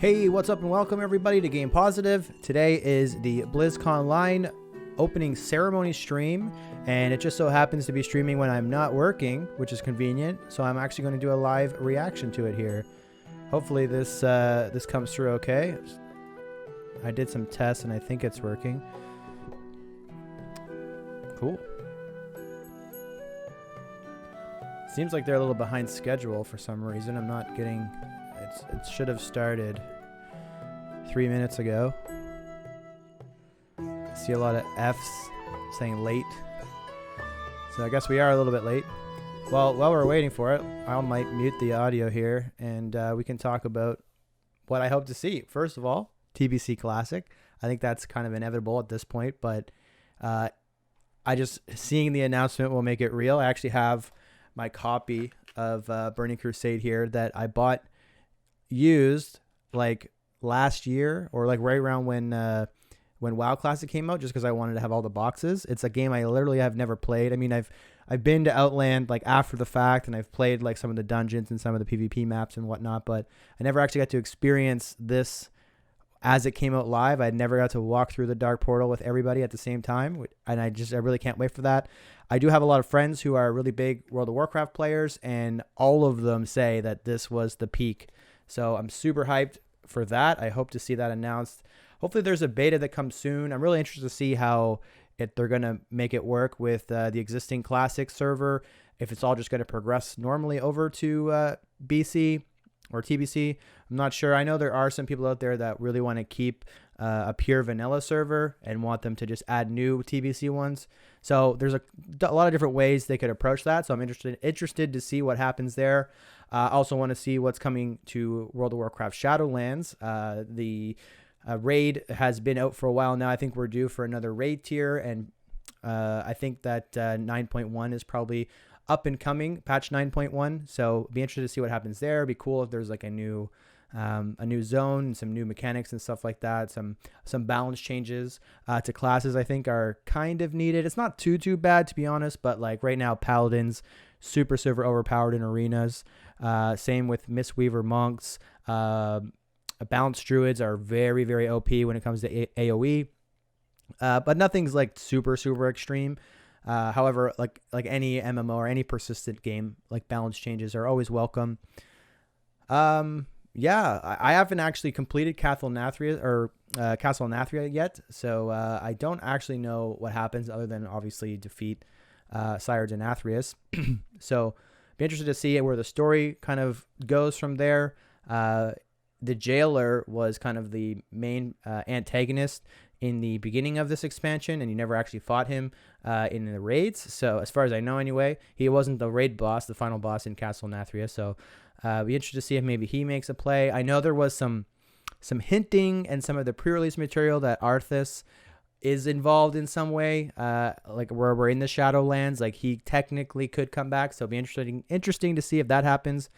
Hey, what's up and welcome everybody to Game Positive. Today is the BlizzConline opening ceremony stream, and it just so happens to be streaming when I'm not working, which is convenient. So I'm actually going to do a live reaction to it here. Hopefully this comes through okay. I did some tests and I think it's working. Cool. Seems like they're a little behind schedule for some reason. I'm not getting... It should have started 3 minutes ago. I see a lot of F's saying late. So I guess we are a little bit late. Well, while we're waiting for it, I might mute the audio here and we can talk about what I hope to see. First of all, TBC Classic. I think that's kind of inevitable at this point, but seeing the announcement will make it real. I actually have my copy of Burning Crusade here that I bought used like last year, or like right around when WoW Classic came out, just because I wanted to have all the boxes. It's a game I literally have never played. I mean, I've been to Outland like after the fact, and I've played like some of the dungeons and some of the PvP maps and whatnot, but I never actually got to experience this as it came out live. I never got to walk through the Dark Portal with everybody at the same time, and I really can't wait for that. I do have a lot of friends who are really big World of Warcraft players, and all of them say that this was the peak. So I'm super hyped for that. I hope to see that announced. Hopefully there's a beta that comes soon. I'm really interested to see how they're going to make it work with the existing Classic server, if it's all just going to progress normally over to BC or TBC. I'm not sure. I know there are some people out there that really want to keep a pure vanilla server and want them to just add new TBC ones. So there's a lot of different ways they could approach that. So I'm interested to see what happens there. I also want to see what's coming to World of Warcraft Shadowlands. The raid has been out for a while now. I think we're due for another raid tier, and I think that 9.1 is probably up and coming, patch 9.1. So be interested to see what happens there. It'd be cool if there's like a new zone, some new mechanics and stuff like that. Some balance changes to classes I think are kind of needed. It's not too bad, to be honest, but like right now, Paladins super overpowered in arenas. Same with Mistweaver monks. Balanced druids are very OP when it comes to AoE. But nothing's like super extreme. However, like any MMO or any persistent game, like balance changes are always welcome. Yeah, I haven't actually completed Castle Nathria yet, so I don't actually know what happens other than obviously defeat Sire Denathrius. So be interested to see where the story kind of goes from there. The Jailer was kind of the main antagonist in the beginning of this expansion, and you never actually fought him in the raids. So as far as I know anyway, he wasn't the raid boss, the final boss in Castle Nathria. So be interested to see if maybe he makes a play. I know there was some hinting and some of the pre-release material that Arthas is involved in some way, like where we're in the Shadowlands, like he technically could come back. So it'll be interesting to see if that happens.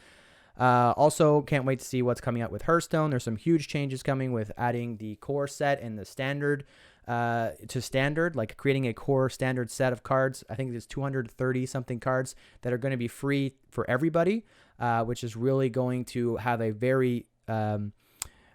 Also can't wait to see what's coming out with Hearthstone. There's some huge changes coming with adding the core set and the standard to standard, like creating a core standard set of cards. I think there's 230 something cards that are going to be free for everybody, which is really going to have a very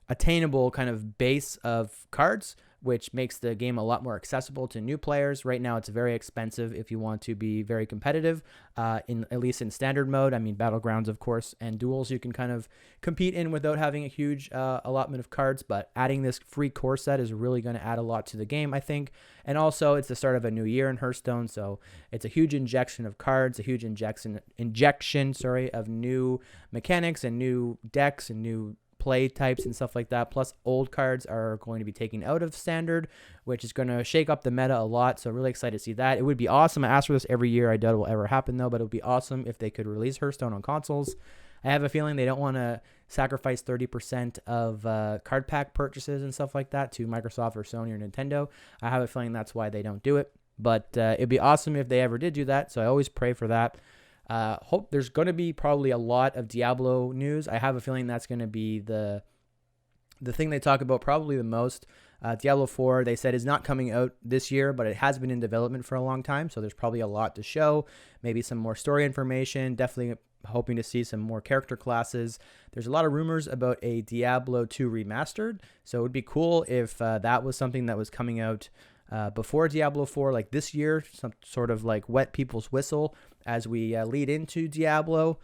attainable kind of base of cards, which makes the game a lot more accessible to new players. Right now, it's very expensive if you want to be very competitive, at least in standard mode. I mean, Battlegrounds, of course, and duels you can kind of compete in without having a huge allotment of cards, but adding this free core set is really going to add a lot to the game, I think. And also, it's the start of a new year in Hearthstone, so it's a huge injection of cards, a huge injection of new mechanics and new decks and new play types and stuff like that. Plus old cards are going to be taken out of standard, which is going to shake up the meta a lot. So really excited to see that. It would be awesome. I ask for this every year. I doubt it will ever happen though, but it would be awesome if they could release Hearthstone on consoles. I have a feeling they don't want to sacrifice 30% of card pack purchases and stuff like that to Microsoft or Sony or Nintendo. I have a feeling that's why they don't do it, but it'd be awesome if they ever did do that. So I always pray for that. Hope there's going to be probably a lot of Diablo news. I have a feeling that's going to be the thing they talk about probably the most. Diablo 4, they said, is not coming out this year, but it has been in development for a long time, so there's probably a lot to show. Maybe some more story information. Definitely hoping to see some more character classes. There's a lot of rumors about a Diablo 2 remastered, so it would be cool if that was something that was coming out before Diablo 4, like this year, some sort of like wet people's whistle as we lead into Diablo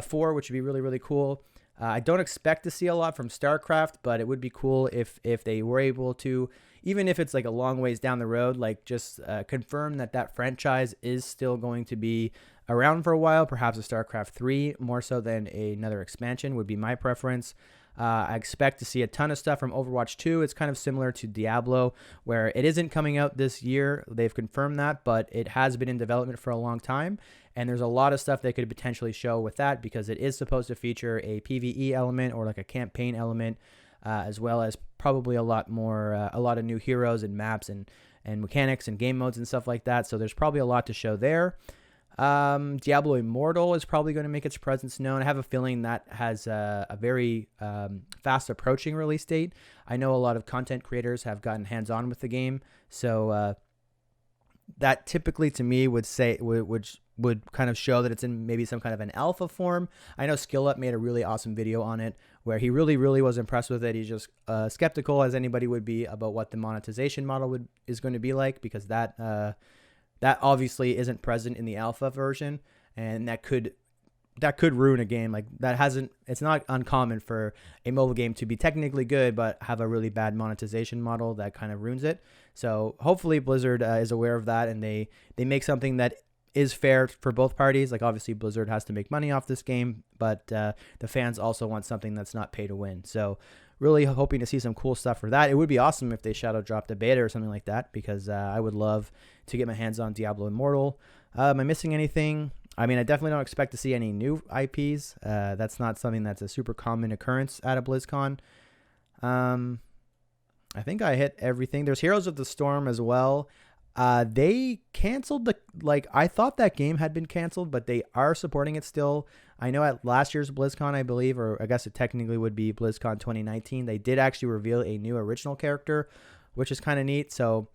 4, which would be really, really cool. I don't expect to see a lot from StarCraft, but it would be cool if they were able to, even if it's like a long ways down the road, like just confirm that franchise is still going to be around for a while. Perhaps a StarCraft 3 more so than another expansion would be my preference. I expect to see a ton of stuff from Overwatch 2. It's kind of similar to Diablo, where it isn't coming out this year. They've confirmed that, but it has been in development for a long time. And there's a lot of stuff they could potentially show with that because it is supposed to feature a PvE element or like a campaign element, as well as probably a lot of new heroes and maps and mechanics and game modes and stuff like that. So there's probably a lot to show there. Diablo Immortal is probably going to make its presence known. I have a feeling that has a very fast approaching release date. I know a lot of content creators have gotten hands-on with the game, so that typically to me would kind of show that it's in maybe some kind of an alpha form. I know SkillUp made a really awesome video on it where he really, really was impressed with it. He's just skeptical as anybody would be about what the monetization model is going to be like, because that obviously isn't present in the alpha version, and that could ruin a game. Like it's not uncommon for a mobile game to be technically good but have a really bad monetization model that kind of ruins it. So hopefully Blizzard is aware of that, and they make something that is fair for both parties. Like obviously Blizzard has to make money off this game, but the fans also want something that's not pay to win. So really hoping to see some cool stuff for that. It would be awesome if they shadow dropped a beta or something like that, because I would love to get my hands on Diablo Immortal. Am I missing anything? I mean, I definitely don't expect to see any new IPs. That's not something that's a super common occurrence at a BlizzCon. I think I hit everything. There's Heroes of the Storm as well. They canceled I thought that game had been canceled, but they are supporting it still. I know at last year's BlizzCon, I believe, or I guess it technically would be BlizzCon 2019, they did actually reveal a new original character, which is kind of neat. So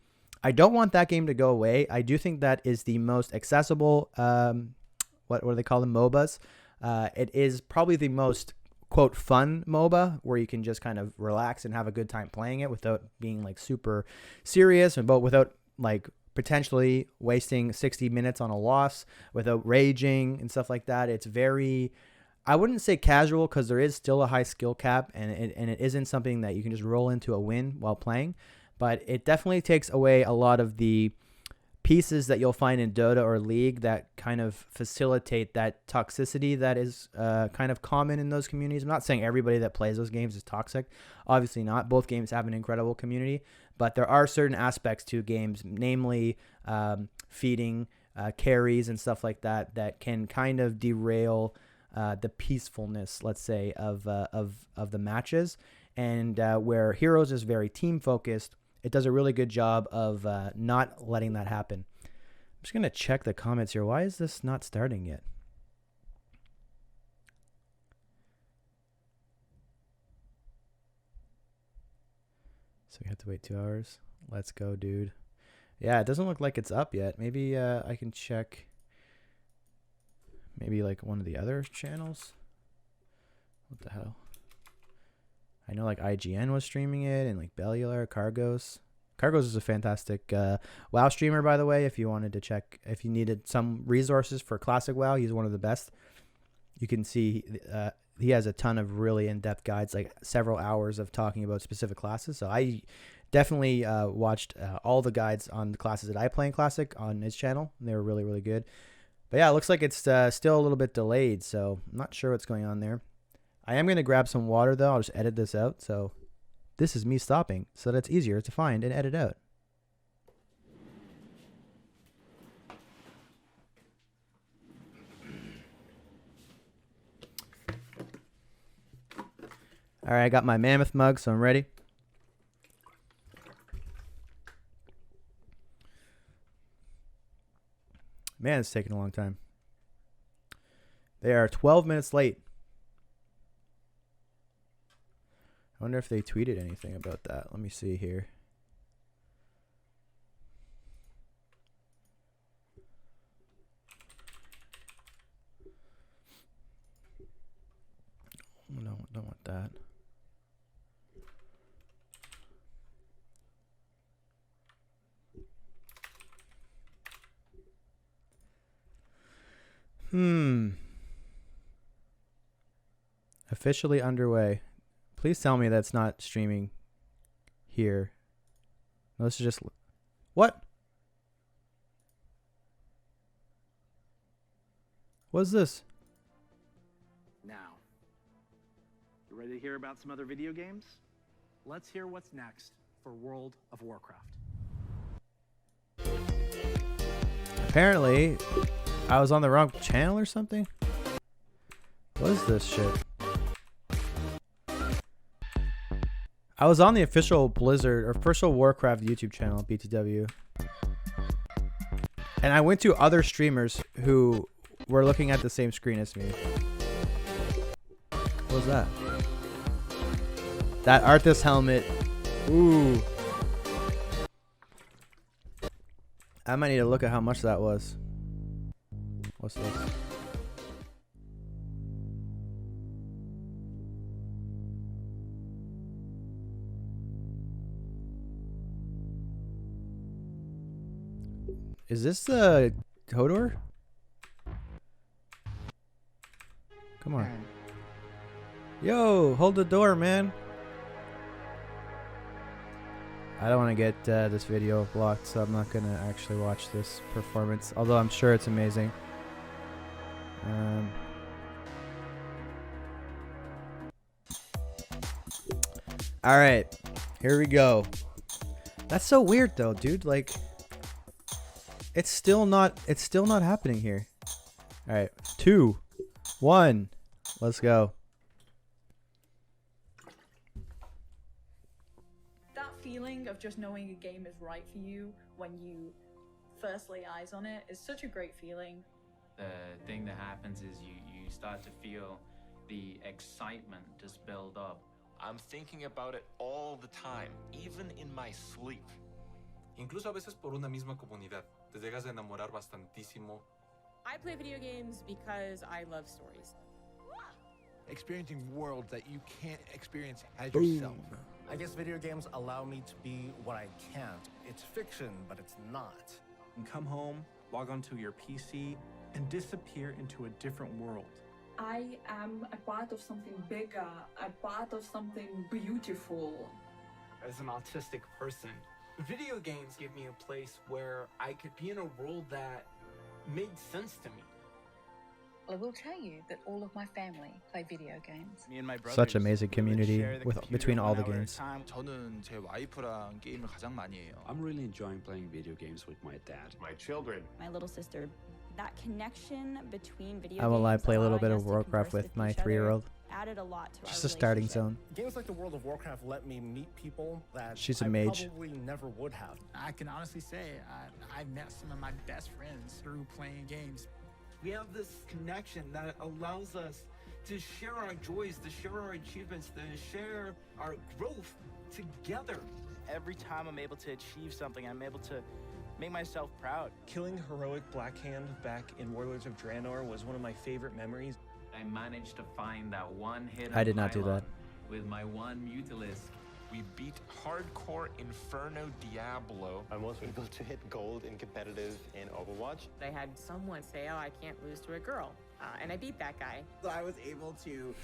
I don't want that game to go away. I do think that is the most accessible, what do they call them, MOBAs. It is probably the most, quote, fun MOBA, where you can just kind of relax and have a good time playing it without being like super serious, and without like potentially wasting 60 minutes on a loss, without raging and stuff like that. It's very, I wouldn't say casual, because there is still a high skill cap, and it isn't something that you can just roll into a win while playing, but it definitely takes away a lot of the pieces that you'll find in Dota or League that kind of facilitate that toxicity that is kind of common in those communities. I'm not saying everybody that plays those games is toxic. Obviously not. Both games have an incredible community, but there are certain aspects to games, namely feeding carries and stuff like that, that can kind of derail the peacefulness, let's say, of the matches. And where Heroes is very team focused, it does a really good job of not letting that happen. I'm just going to check the comments here. Why is this not starting yet? So we have to wait 2 hours. Let's go, dude. Yeah, it doesn't look like it's up yet. Maybe I can check maybe like one of the other channels. What the hell? I know like IGN was streaming it, and like Bellular, Cargos. Cargos is a fantastic WoW streamer, by the way. If you wanted to check, if you needed some resources for classic WoW, he's one of the best. You can see he has a ton of really in-depth guides, like several hours of talking about specific classes. So I definitely watched all the guides on the classes that I play in Classic on his channel. And they were really, really good. But yeah, it looks like it's still a little bit delayed, so I'm not sure what's going on there. I am going to grab some water, though. I'll just edit this out. So this is me stopping so that it's easier to find and edit out. All right, I got my mammoth mug, so I'm ready. Man, it's taking a long time. They are 12 minutes late. I wonder if they tweeted anything about that. Let me see here. Officially underway. Please tell me that's not streaming here. No, this is just... What? What's this? Now, you ready to hear about some other video games? Let's hear what's next for World of Warcraft. Apparently, I was on the wrong channel or something. What is this shit? I was on the official Blizzard or official Warcraft YouTube channel, BTW. And I went to other streamers who were looking at the same screen as me. What was that? That Arthas helmet. Ooh. I might need to look at how much that was. What's this? Is this Hodor? Come on. Yo, hold the door, man. I don't want to get this video blocked, so I'm not going to actually watch this performance, although I'm sure it's amazing. All right, here we go. That's so weird though, dude. Like, it's still not happening here. All right, 2, 1, let's go. That feeling of just knowing a game is right for you when you first lay eyes on it is such a great feeling. The thing that happens is you start to feel the excitement just build up. I'm thinking about it all the time, even in my sleep. Incluso a veces por una misma comunidad. Te llegas a enamorar bastantísimo. I play video games because I love stories. Experiencing worlds that you can't experience as yourself. I guess video games allow me to be what I can't. It's fiction, but it's not. And come home, log onto your PC, and disappear into a different world. I am a part of something bigger, a part of something beautiful. As an autistic person, video games give me a place where I could be in a world that made sense to me. I will tell you that all of my family play video games. Me and my brothers, Such amazing community between all the games. 저는 제 와이프랑 게임을 가장 많이 해요. I'm really enjoying playing video games with my dad. My children. My little sister. That connection between video I will games play a little bit allowing of us to Warcraft converse with my each other 3-year-old. Added a lot to Just our a starting relationship. zone. Games like the World of Warcraft let me meet people that She's a I mage. probably never would have. I can honestly say I met some of my best friends through playing games. We have this connection that allows us to share our joys, to share our achievements, to share our growth together. Every time I'm able to achieve something, I'm able to make myself proud. Killing heroic Blackhand back in Warlords of Draenor was one of my favorite memories. I managed to find that one hidden I did not do pylon that. with my one Mutalisk. We beat hardcore Inferno Diablo. I'm also able to hit gold in competitive in Overwatch. I had someone say, oh, I can't lose to a girl. And I beat that guy. So I was able to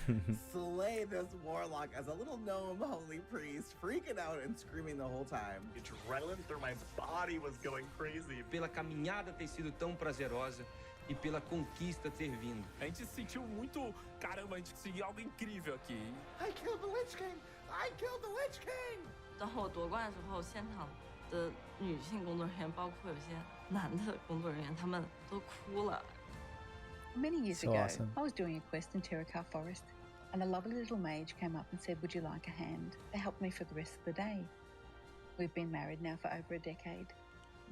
slay this warlock as a little gnome holy priest, freaking out and screaming the whole time. Adrenaline through my body was going crazy. Pela caminhada ter sido tão prazerosa e pela conquista ter vindo. A gente se sentiu muito, caramba, a gente conseguiu algo incrível aqui. I killed the Lich King! I killed the Lich King! 然后我夺冠的时候，现场的女性工作人员，包括有些男的工作人员，他们都哭了。Many years So ago, awesome. I was doing a quest in Terracar Forest, and a lovely little mage came up and said, "Would you like a hand?" They helped me for the rest of the day. We've been married now for over a decade.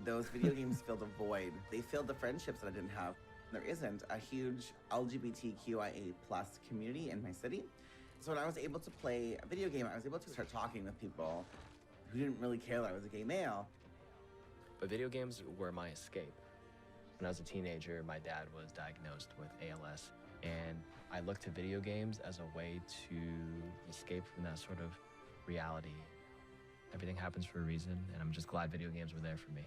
Those video games filled a void. They filled the friendships that I didn't have. There isn't a huge LGBTQIA+ community in my city. So when I was able to play a video game, I was able to start talking with people who didn't really care that I was a gay male. But video games were my escape. When I was a teenager, my dad was diagnosed with ALS, and I looked to video games as a way to escape from that sort of reality. Everything happens for a reason, and I'm just glad video games were there for me.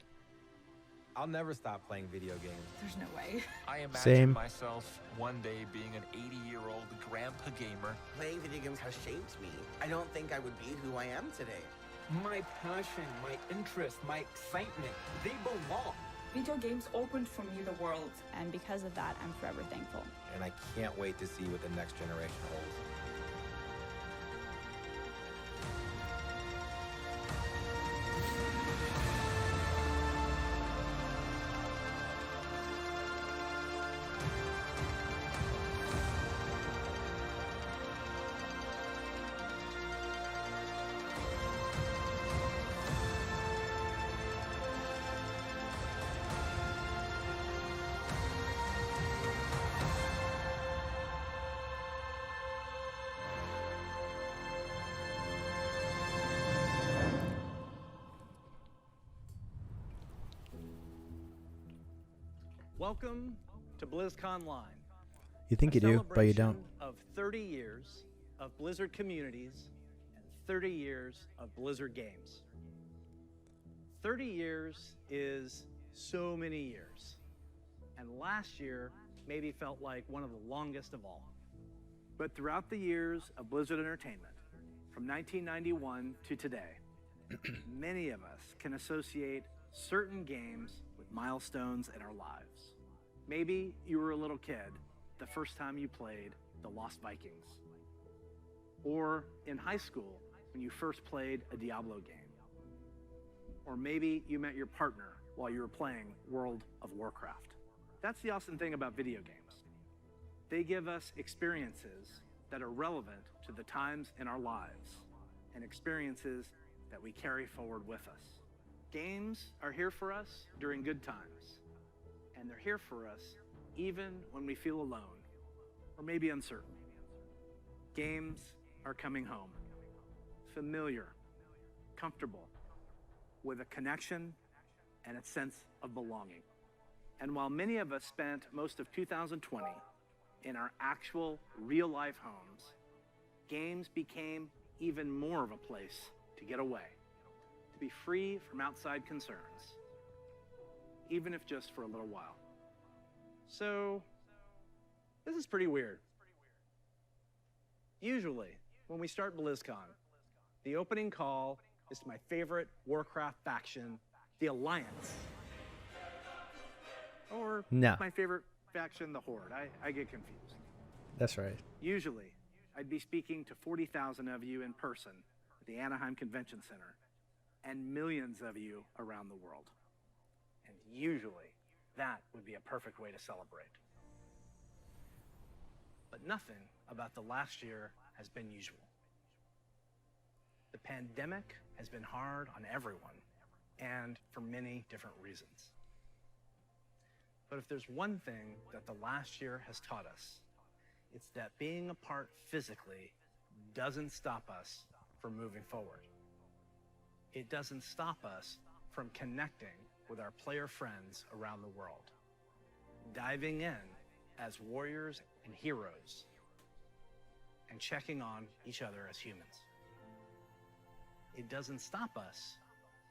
I'll never stop playing video games. There's no way. I imagine Same. myself one day being an 80-year-old grandpa gamer. Playing video games has shaped me. I don't think I would be who I am today. My passion, my interest, my excitement, they belong. Video games opened for me the world. And because of that, I'm forever thankful. And I can't wait to see what the next generation holds. Welcome to BlizzConline. You think you do, but you don't. Of 30 years of Blizzard communities and 30 years of Blizzard games. 30 years is so many years. And last year maybe felt like one of the longest of all. But throughout the years of Blizzard Entertainment, from 1991 to today, many of us can associate certain games with milestones in our lives. Maybe you were a little kid the first time you played The Lost Vikings. Or in high school when you first played a Diablo game. Or maybe you met your partner while you were playing World of Warcraft. That's the awesome thing about video games. They give us experiences that are relevant to the times in our lives and experiences that we carry forward with us. Games are here for us during good times, and they're here for us even when we feel alone or maybe uncertain. Games are coming home, familiar, comfortable, with a connection and a sense of belonging. And while many of us spent most of 2020 in our actual real-life homes, games became even more of a place to get away, to be free from outside concerns, even if just for a little while. So, this is pretty weird. Usually, when we start BlizzCon, the opening call is to my favorite Warcraft faction, the Alliance. Or No. my favorite faction, the Horde. I get confused. That's right. Usually, I'd be speaking to 40,000 of you in person at the Anaheim Convention Center and millions of you around the world. And usually, that would be a perfect way to celebrate. But nothing about the last year has been usual. The pandemic has been hard on everyone, and for many different reasons. But if there's one thing that the last year has taught us, it's that being apart physically doesn't stop us from moving forward. It doesn't stop us from connecting with our player friends around the world, diving in as warriors and heroes, and checking on each other as humans. It doesn't stop us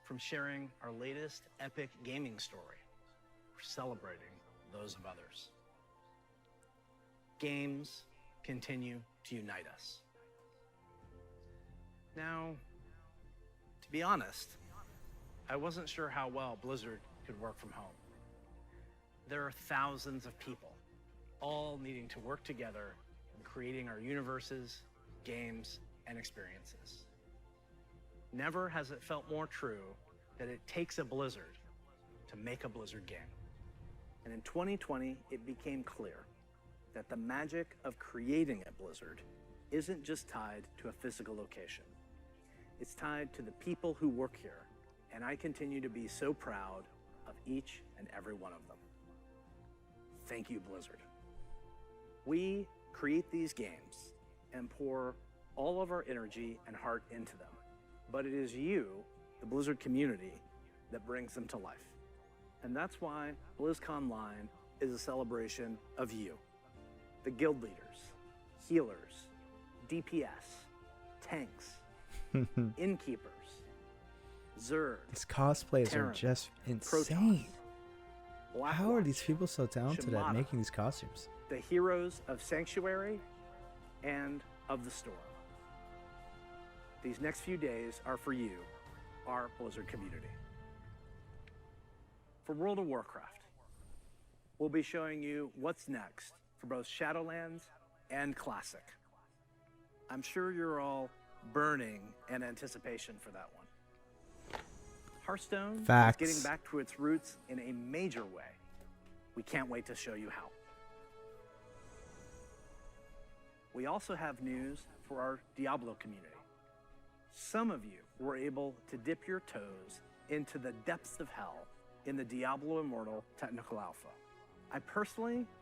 from sharing our latest epic gaming story or celebrating those of others. Games continue to unite us. Now, to be honest, I wasn't sure how well Blizzard could work from home. There are thousands of people, all needing to work together in creating our universes, games, and experiences. Never has it felt more true that it takes a Blizzard to make a Blizzard game. And in 2020, it became clear that the magic of creating a Blizzard isn't just tied to a physical location. It's tied to the people who work here, and I continue to be so proud of each and every one of them. Thank you, Blizzard. We create these games and pour all of our energy and heart into them, but it is you, the Blizzard community, that brings them to life. And that's why BlizzConline is a celebration of you, the guild leaders, healers, DPS, tanks, innkeepers, Zerg, These cosplays are Terrans, just insane. Protons, How are these people so talented at Shimada, making these costumes? the heroes of Sanctuary and of the Storm. These next few days are for you, our Blizzard community. For World of Warcraft, we'll be showing you what's next for both Shadowlands and Classic. I'm sure you're all burning in anticipation for that one. Hearthstone Facts. is getting back to its roots in a major way. We can't wait to show you how. We also have news for our Diablo community. Some of you were able to dip your toes into the depths of hell in the Diablo Immortal Technical Alpha. I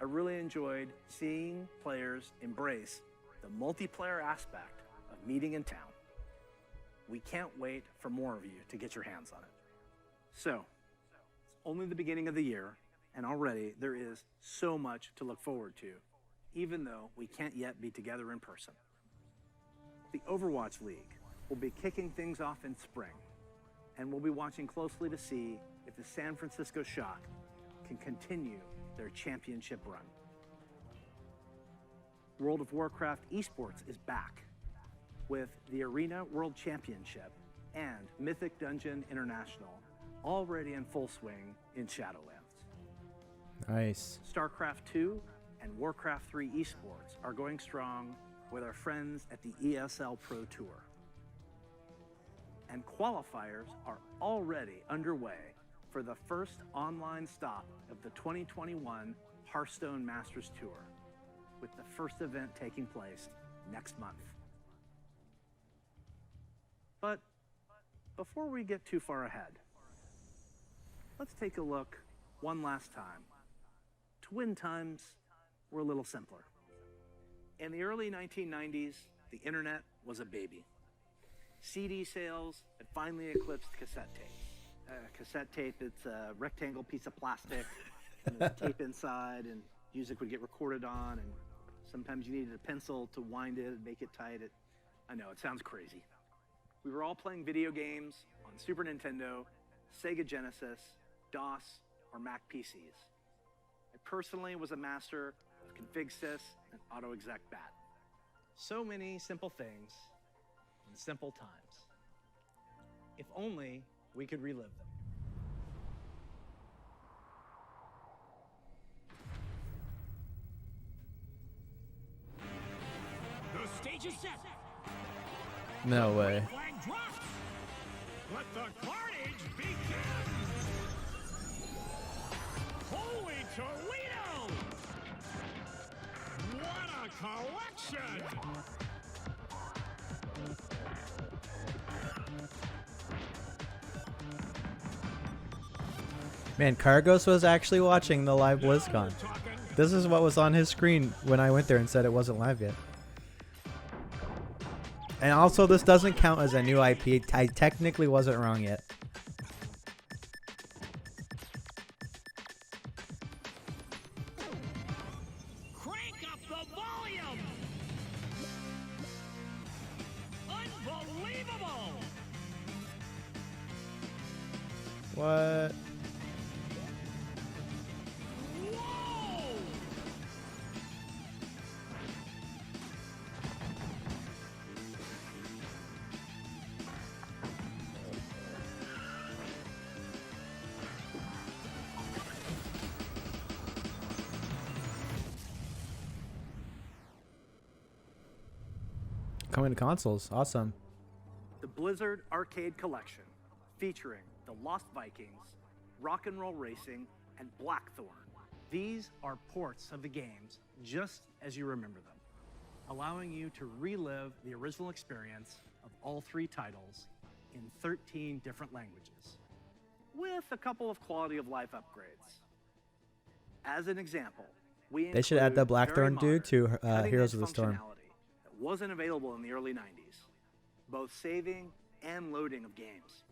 really enjoyed seeing players embrace the multiplayer aspect of meeting in town. We can't wait for more of you to get your hands on it. So, it's only the beginning of the year, and already there is so much to look forward to, even though we can't yet be together in person. The Overwatch League will be kicking things off in spring, and we'll be watching closely to see if the San Francisco Shock can continue their championship run. World of Warcraft esports is back with the Arena World Championship and Mythic Dungeon International already in full swing in Shadowlands. Nice. StarCraft 2 and Warcraft 3 esports are going strong with our friends at the ESL Pro Tour. And qualifiers are already underway for the first online stop of the 2021 Hearthstone Masters Tour, with the first event taking place next month. But before we get too far ahead, let's take a look one last time to when times were a little simpler. In the early 1990s, the internet was a baby. CD sales had finally eclipsed cassette tape. Cassette tape, it's a rectangle piece of plastic, and there's a tape inside, and music would get recorded on, and sometimes you needed a pencil to wind it and make it tight. I know, it sounds crazy. We were all playing video games on Super Nintendo, Sega Genesis, DOS, or Mac PCs. I personally was a master of config.sys and AutoExec.bat. So many simple things in simple times. If only we could relive them. The stage is set. No way. Flag drops. Let the carnage begin. Holy Toledo! What a collection! Man, Cargos was actually watching the live BlizzCon. This is what was on his screen when I went there and said it wasn't live yet. And also, this doesn't count as a new IP. I technically wasn't wrong yet. Crank up the volume! Unbelievable! What? Coming to consoles. Awesome. The Blizzard Arcade Collection, featuring the Lost Vikings, Rock and Roll Racing, and Blackthorn. These are ports of the games just as you remember them, allowing you to relive the original experience of all three titles in 13 different languages, with a couple of quality of life upgrades. As an example, They should add the Blackthorn dude to Heroes of the Storm. That wasn't available in the early 90s, both saving and loading of games.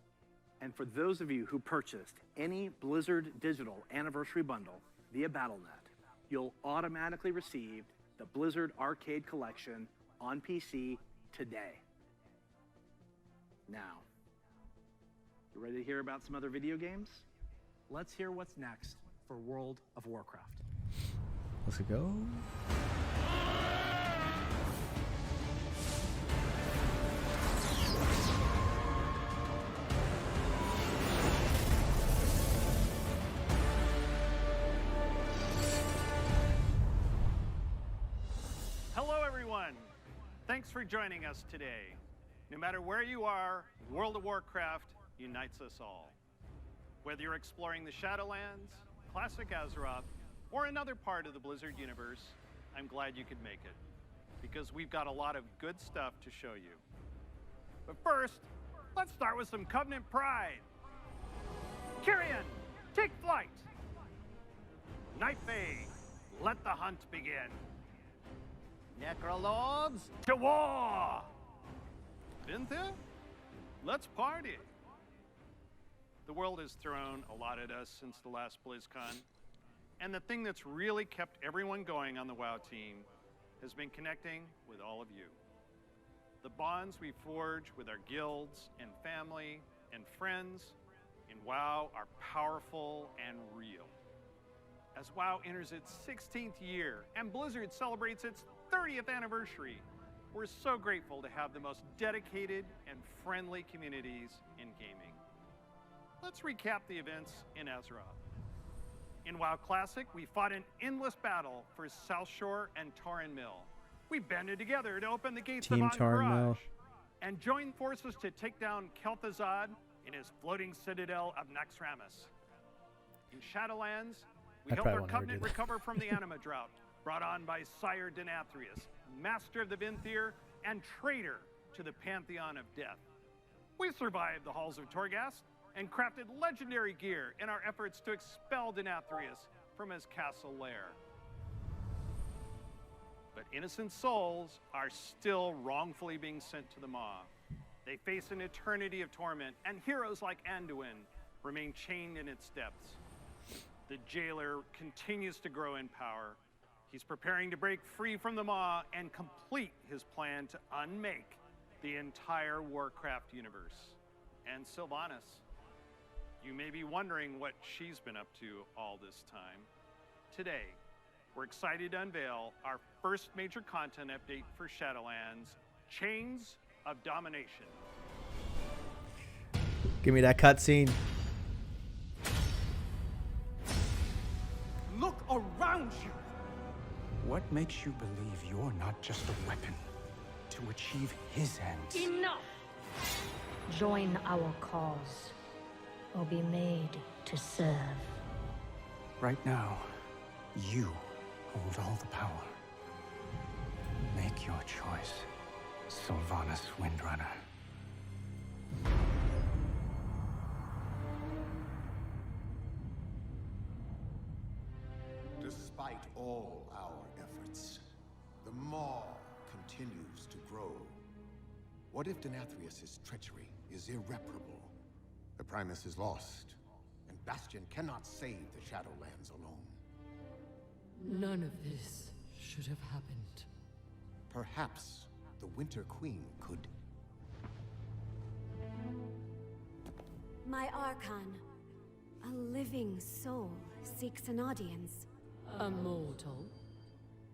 And for those of you who purchased any Blizzard Digital Anniversary Bundle via Battle.net, you'll automatically receive the Blizzard Arcade Collection on PC today. Now, you ready to hear about some other video games? Let's hear what's next for World of Warcraft. Let's go. Hello, everyone. Thanks for joining us today. No matter where you are, World of Warcraft unites us all. Whether you're exploring the Shadowlands, classic Azeroth, or another part of the Blizzard universe, I'm glad you could make it, because we've got a lot of good stuff to show you. But first, let's start with some Covenant pride. Kyrian, take flight. Night Fae, let the hunt begin. Necrolords, to war! Vinthir, let's party. The world has thrown a lot at us since the last BlizzCon, and the thing that's really kept everyone going on the WoW team has been connecting with all of you. The bonds we forge with our guilds and family and friends in WoW are powerful and real. As WoW enters its 16th year and Blizzard celebrates its 30th anniversary, we're so grateful to have the most dedicated and friendly communities in gaming. Let's recap the events in Azeroth. In WoW Classic, we fought an endless battle for South Shore and Tauren Mill. We banded together to open the gates Team of Tauren Mill. Ankh and joined forces to take down Kel'Thuzad in his floating citadel of Naxxramas. In Shadowlands, we helped our Covenant recover from the Anima drought, brought on by Sire Denathrius, master of the Vinthir and traitor to the Pantheon of Death. We survived the halls of Torghast and crafted legendary gear in our efforts to expel Denathrius from his castle lair. But innocent souls are still wrongfully being sent to the Maw. They face an eternity of torment, and heroes like Anduin remain chained in its depths. The jailer continues to grow in power. He's preparing to break free from the Maw and complete his plan to unmake the entire Warcraft universe. And Sylvanas, you may be wondering what she's been up to all this time. Today, we're excited to unveil our first major content update for Shadowlands, Chains of Domination. Give me that cutscene. Look around you! What makes you believe you're not just a weapon to achieve his ends? Enough! Join our cause, or be made to serve. Right now, you hold all the power. Make your choice, Sylvanas Windrunner. Despite all our efforts, the Maw continues to grow. What if Denathrius' treachery is irreparable? The Primus is lost, and Bastion cannot save the Shadowlands alone. None of this should have happened. Perhaps the Winter Queen could. My Archon, a living soul, seeks an audience. A mortal?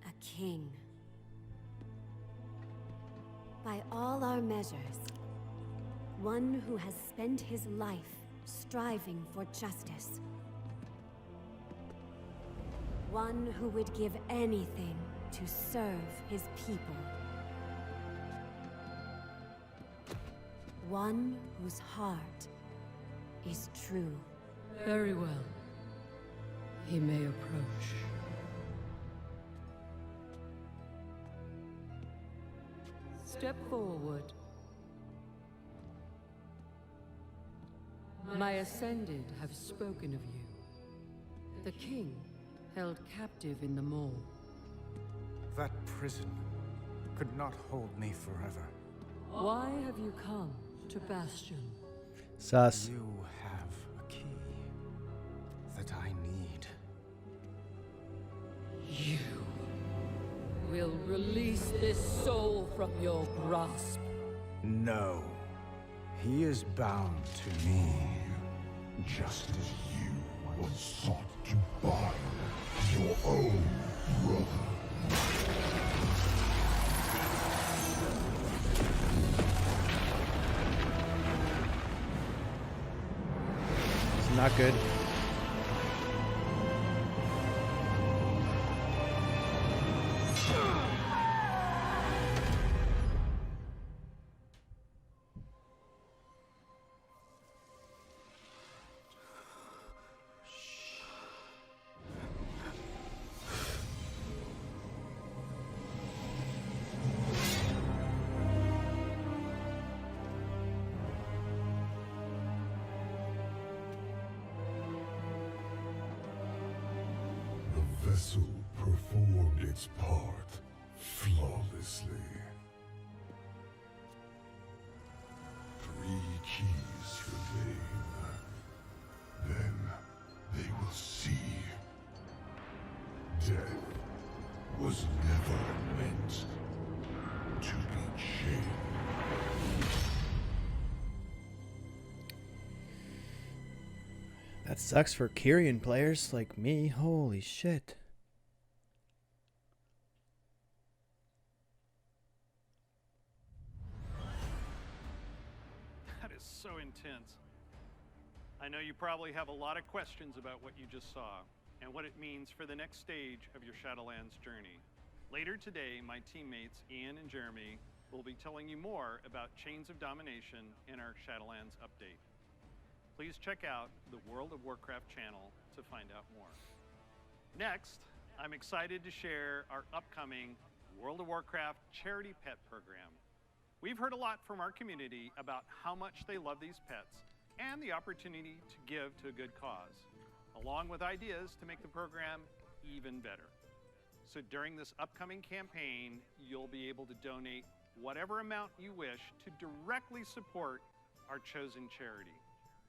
A king. By all our measures, one who has spent his life striving for justice. One who would give anything to serve his people. One whose heart is true. Very well. He may approach. Step forward. My Ascended have spoken of you. The king, held captive in the Maw. That prison could not hold me forever. Why have you come to Bastion? Sus. You have a key that I need. You will release this soul from your grasp. No. He is bound to me, just as you but sought to bind your own brother. It's not good. The vessel performed its part flawlessly. 3 keys remain. Then they will see. Death was never meant to be chained. That sucks for Kyrian players like me. Holy shit. That is so intense. I know you probably have a lot of questions about what you just saw and what it means for the next stage of your Shadowlands journey. Later today, my teammates Ian and Jeremy will be telling you more about Chains of Domination in our Shadowlands update. Please check out the World of Warcraft channel to find out more. Next, I'm excited to share our upcoming World of Warcraft charity pet program. We've heard a lot from our community about how much they love these pets and the opportunity to give to a good cause, along with ideas to make the program even better. So during this upcoming campaign, you'll be able to donate whatever amount you wish to directly support our chosen charity.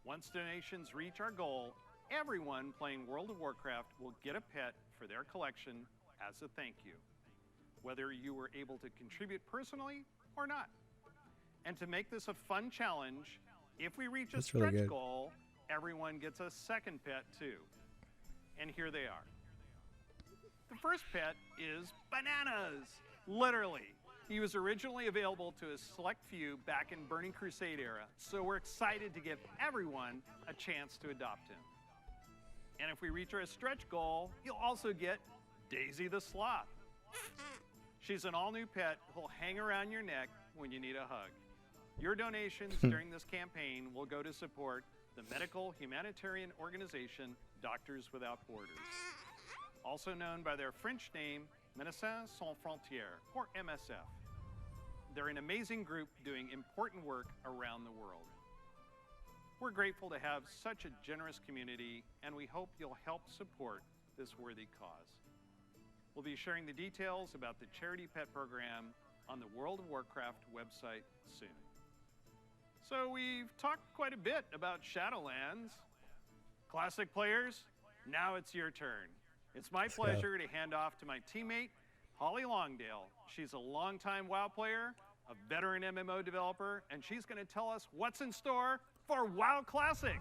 Once donations reach our goal, everyone playing World of Warcraft will get a pet for their collection as a thank you, whether you were able to contribute personally or not. And to make this a fun challenge, if we reach a That's really stretch good. goal, everyone gets a second pet too. And here they are. The first pet is Bananas, literally. He was originally available to a select few back in Burning Crusade era, so we're excited to give everyone a chance to adopt him. And if we reach our stretch goal, you'll also get Daisy the Sloth. She's an all-new pet who'll hang around your neck when you need a hug. Your donations during this campaign will go to support the medical humanitarian organization Doctors Without Borders, also known by their French name, Médecins Sans Frontières, or MSF. They're an amazing group doing important work around the world. We're grateful to have such a generous community, and we hope you'll help support this worthy cause. We'll be sharing the details about the charity pet program on the World of Warcraft website soon. So we've talked quite a bit about Shadowlands. Classic players, now it's your turn. It's my pleasure to hand off to my teammate, Holly Longdale. She's a longtime WoW player, a veteran MMO developer, and she's going to tell us what's in store for WoW Classic.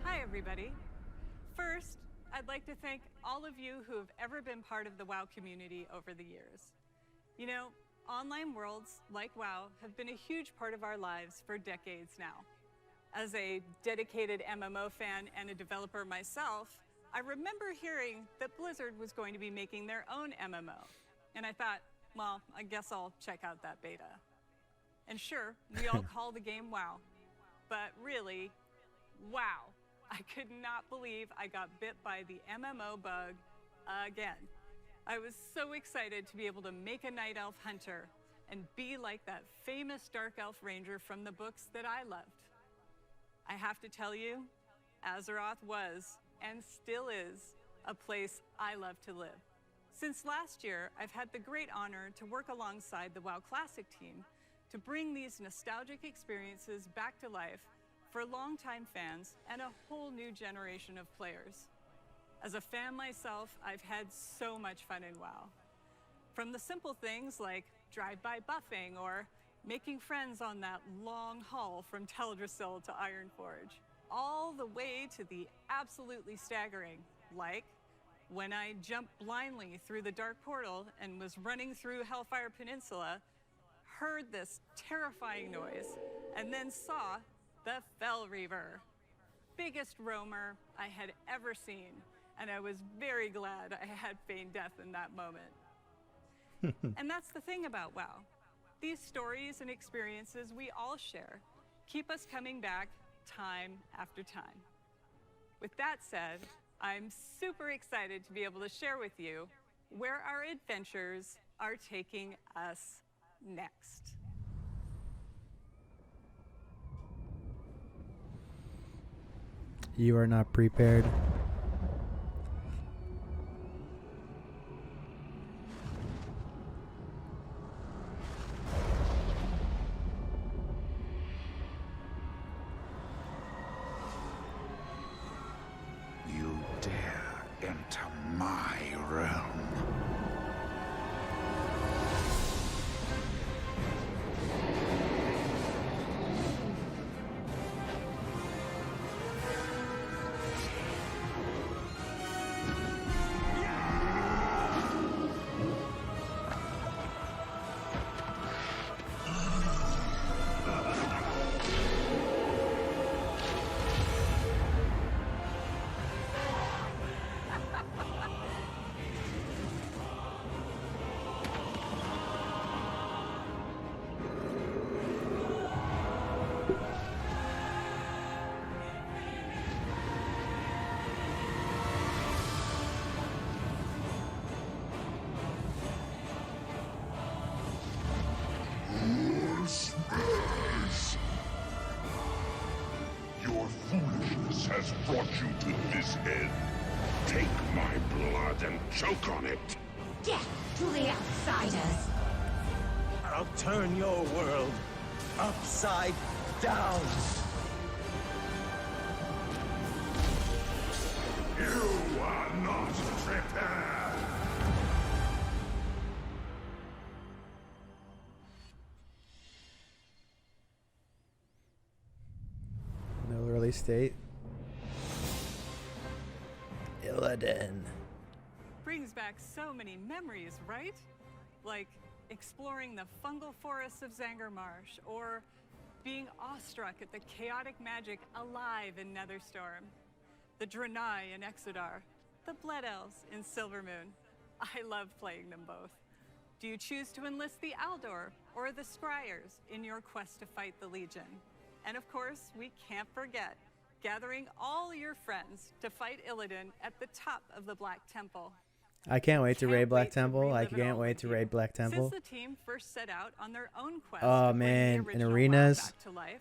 Hi, everybody. First, I'd like to thank all of you who have ever been part of the WoW community over the years. You know, online worlds like WoW have been a huge part of our lives for decades now. As a dedicated MMO fan and a developer myself, I remember hearing that Blizzard was going to be making their own MMO. And I thought, well, I guess I'll check out that beta. And sure, we all call the game WoW, but really, wow. I could not believe I got bit by the MMO bug again. I was so excited to be able to make a Night Elf hunter and be like that famous Dark Elf ranger from the books that I loved. I have to tell you, Azeroth was, and still is, a place I love to live. Since last year, I've had the great honor to work alongside the WoW Classic team to bring these nostalgic experiences back to life for longtime fans and a whole new generation of players. As a fan myself, I've had so much fun in WoW. From the simple things like drive-by buffing or making friends on that long haul from Teldrassil to Ironforge, all the way to the absolutely staggering, like when I jumped blindly through the dark portal and was running through Hellfire Peninsula, heard this terrifying noise, and then saw the Fell Reaver. Biggest roamer I had ever seen, and I was very glad I had feigned death in that moment. And that's the thing about WoW. These stories and experiences we all share keep us coming back time after time. With that said, I'm super excited to be able to share with you where our adventures are taking us next. You are not prepared. You dare enter my realm. Your foolishness has brought you to this end. Take my blood and choke on it. Death to the outsiders! I'll turn your world upside down. You are not prepared. No release date. Illidan. Brings back so many memories, right? Like exploring the fungal forests of Zangarmarsh, or being awestruck at the chaotic magic alive in Netherstorm, the Draenei in Exodar, the Blood Elves in Silvermoon. I love playing them both. Do you choose to enlist the Aldor or the Scryers in your quest to fight the Legion? And of course, we can't forget gathering all your friends to fight Illidan at the top of the Black Temple. I can't wait to raid Black Temple. I can't wait to raid Black Temple. Since the team first set out on their own quest Oh to bring man, the in original arenas. WoW back to life,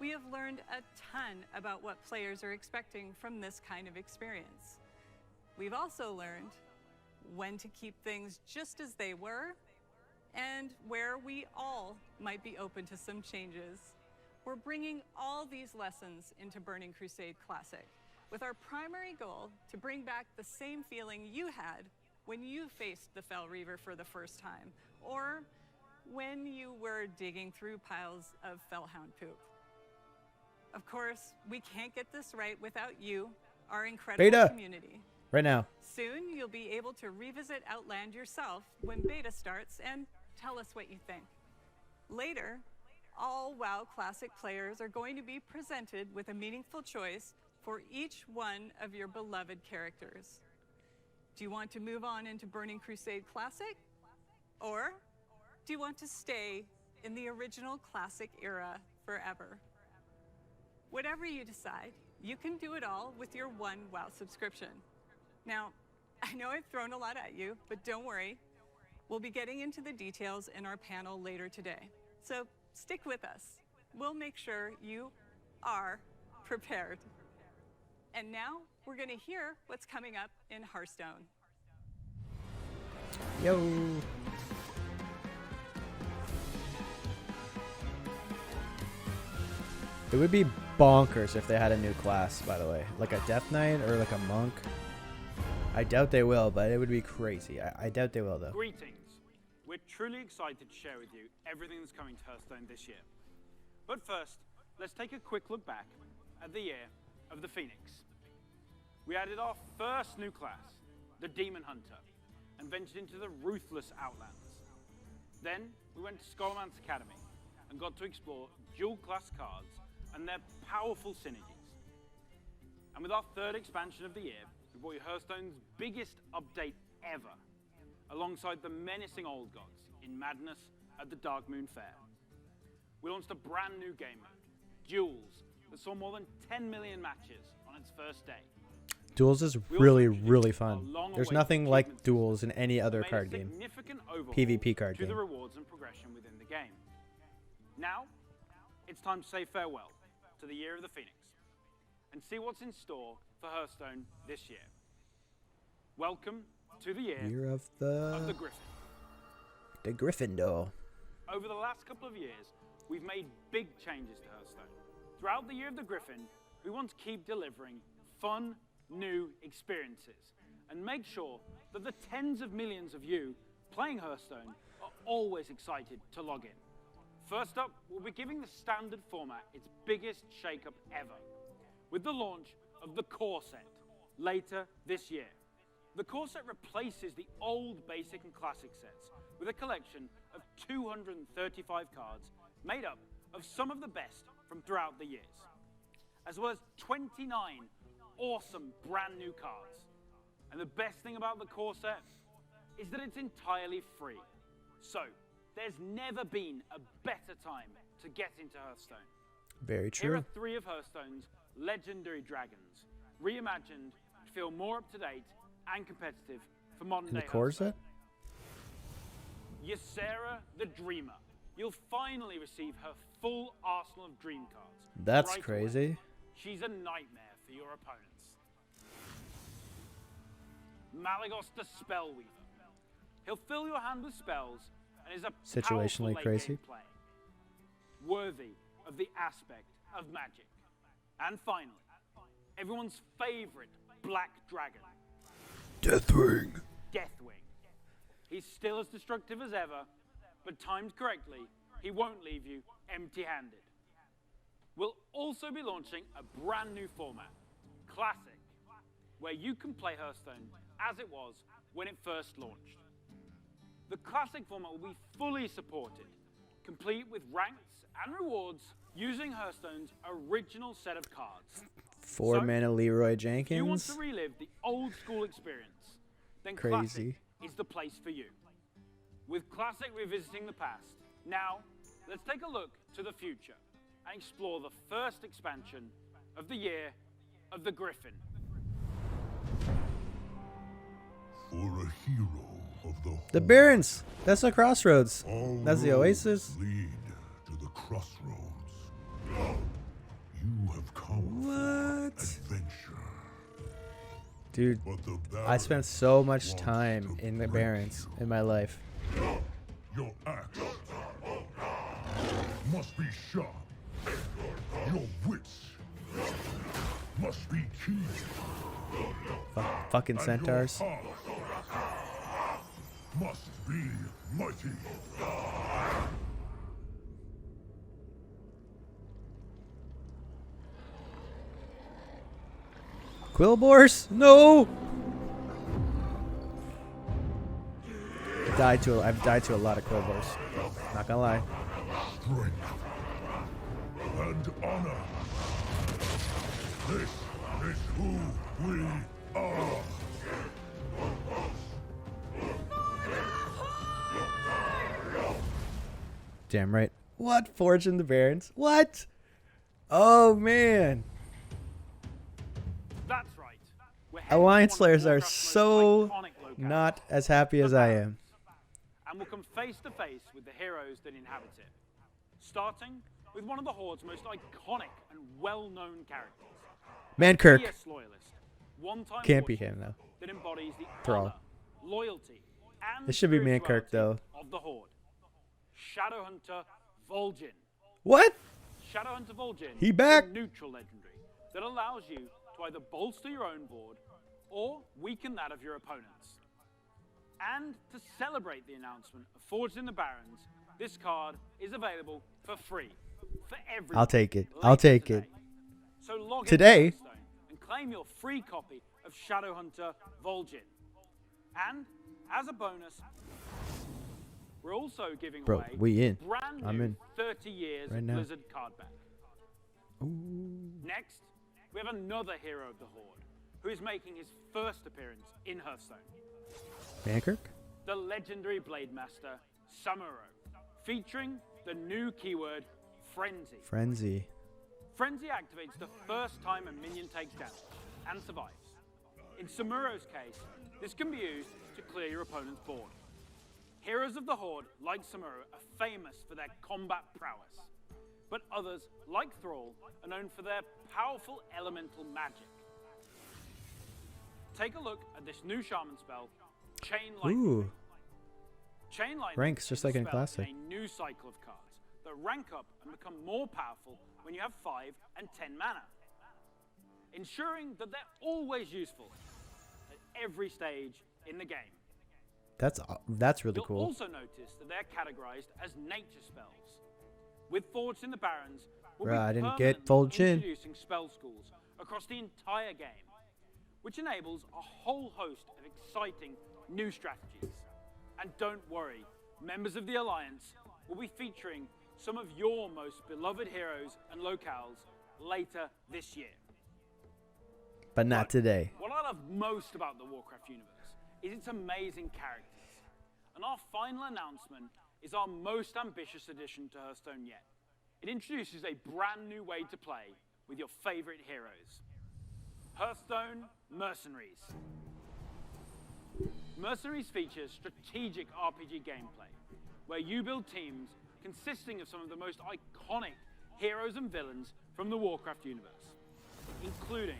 we have learned a ton about what players are expecting from this kind of experience. We've also learned when to keep things just as they were and where we all might be open to some changes. We're bringing all these lessons into Burning Crusade Classic, with our primary goal to bring back the same feeling you had when you faced the Fell Reaver for the first time, or when you were digging through piles of Fellhound poop. Of course, we can't get this right without you, our incredible Beta. community. Right now. Soon, you'll be able to revisit Outland yourself when beta starts and tell us what you think. Later, all WoW Classic players are going to be presented with a meaningful choice for each one of your beloved characters. Do you want to move on into Burning Crusade Classic? Or do you want to stay in the original Classic era forever? Whatever you decide, you can do it all with your one WoW subscription. Now, I know I've thrown a lot at you, but don't worry. We'll be getting into the details in our panel later today. So stick with us. We'll make sure you are prepared. And now we're going to hear what's coming up in Hearthstone. Yo. It would be bonkers if they had a new class, by the way. Like a Death Knight or like a Monk. I doubt they will, but it would be crazy. I doubt they will, though. Greetings. We're truly excited to share with you everything that's coming to Hearthstone this year. But first, let's take a quick look back at the year of the Phoenix. We added our first new class, the Demon Hunter, and ventured into the ruthless Outlands. Then we went to Skullman's Academy and got to explore dual class cards and their powerful synergies. And with our third expansion of the year, we brought you Hearthstone's biggest update ever, alongside the menacing old gods in Madness at the Dark Moon Fair. We launched a brand new game mode, Duels, that saw more than 10 million matches on its first day. Duels is really fun. There's nothing like Duels in any other card game. PvP card to game. the rewards and progression within the game. Now, it's time to say farewell to the Year of the Phoenix and see what's in store for Hearthstone this year. Welcome to the year of the Griffin. The Gryffindor. Over the last couple of years, we've made big changes to Hearthstone. Throughout the Year of the Griffin, we want to keep delivering fun, new experiences and make sure that the tens of millions of you playing Hearthstone are always excited to log in. First up, we'll be giving the standard format its biggest shake-up ever, with the launch of the Core Set later this year. The Core Set replaces the old Basic and Classic sets with a collection of 235 cards made up of some of the best from throughout the years, as well as 29 awesome brand new cards. And the best thing about the Core Set is that it's entirely free. So, there's never been a better time to get into Hearthstone. Very true. Here are 3 of Hearthstone's legendary dragons, reimagined to feel more up-to-date and competitive for modern-day The Core Set? Ysera the Dreamer. You'll finally receive her full arsenal of dream cards. That's right crazy. away. She's a nightmare for your opponents. Malagos the Spellweaver. He'll fill your hand with spells and is a Situationally powerful crazy. late-game play, worthy of the aspect of magic. And finally, everyone's favorite black dragon, Deathwing. Deathwing. He's still as destructive as ever, but timed correctly, he won't leave you empty-handed. We'll also be launching a brand new format, Classic, where you can play Hearthstone as it was when it first launched. The Classic format will be fully supported, complete with ranks and rewards using Hearthstone's original set of cards. 4-mana Leroy If you want Jenkins. to relive the old school experience, then Crazy. Classic is the place for you. With Classic revisiting the past, now let's take a look to the future and explore the first expansion of the Year of the Griffin. For a hero of The Barrens. That's the Crossroads. all That's the roads Oasis. lead to the crossroads. You have come What? adventure. Dude, But the I spent so much time in the Barrens in my life. Your axe must be sharp. Your wits must be keen. Fucking And centaurs. your heart must be mighty. Quillbors? No! I've died to a lot of Quillbors. Not gonna lie. Strength and honor. This is who we are. Damn right. What? Forge in the Barrens? What? Oh, man. That's right. We're heading Alliance to one of players are Warcraft's most so iconic locales, not as happy as I am. and we'll come face to face with the heroes that inhabit it. Starting with one of the Horde's most iconic and well-known characters. Mankirk. Fierce loyalist, one-time Can't be warchief him, though. That embodies the Thrall. honor, loyalty, and It should be Mankirk, spirituality though. of the Horde. Shadowhunter Vol'jin. What? Shadowhunter Vol'jin He back? is a neutral legendary that allows you to either bolster your own board or weaken that of your opponents. And to celebrate the announcement of Forged in the Barrens, this card is available for free for everyone. I'll take it. later I'll take today. it. So log Today? into Hearthstone and claim your free copy of Shadowhunter Vol'jin. And as a bonus, we're also giving Bro, away we in. brand I'm new in. 30 years Right of now. Blizzard card back. Next, we have another hero of the Horde who is making his first appearance in Hearthstone. Vankirk? The legendary Blade Master, Samuro, featuring the new keyword, Frenzy. Frenzy. Frenzy activates the first time a minion takes damage and survives. In Samuro's case, this can be used to clear your opponent's board. Heroes of the Horde, like Samuro, are famous for their combat prowess, but others, like Thrall, are known for their powerful elemental magic. Take a look at this new shaman spell, Chain Lightning. Ooh. Chain Lightning Ranks just is a like in spell Classic. a new cycle of cards that rank up and become more powerful when you have 5 and 10 mana, ensuring that they're always useful at every stage in the game. That's really You'll cool. also notice that they're categorized as nature spells. With Forged in the Barrens, we'll Bruh, be I didn't get permanently Vol'jin. introducing spell schools across the entire game, which enables a whole host of exciting new strategies. And don't worry, members of the Alliance will be featuring some of your most beloved heroes and locales later this year. But not today. What I love most about the Warcraft universe is its amazing characters. And our final announcement is our most ambitious addition to Hearthstone yet. It introduces a brand new way to play with your favorite heroes. Hearthstone Mercenaries. Mercenaries features strategic RPG gameplay, where you build teams consisting of some of the most iconic heroes and villains from the Warcraft universe, including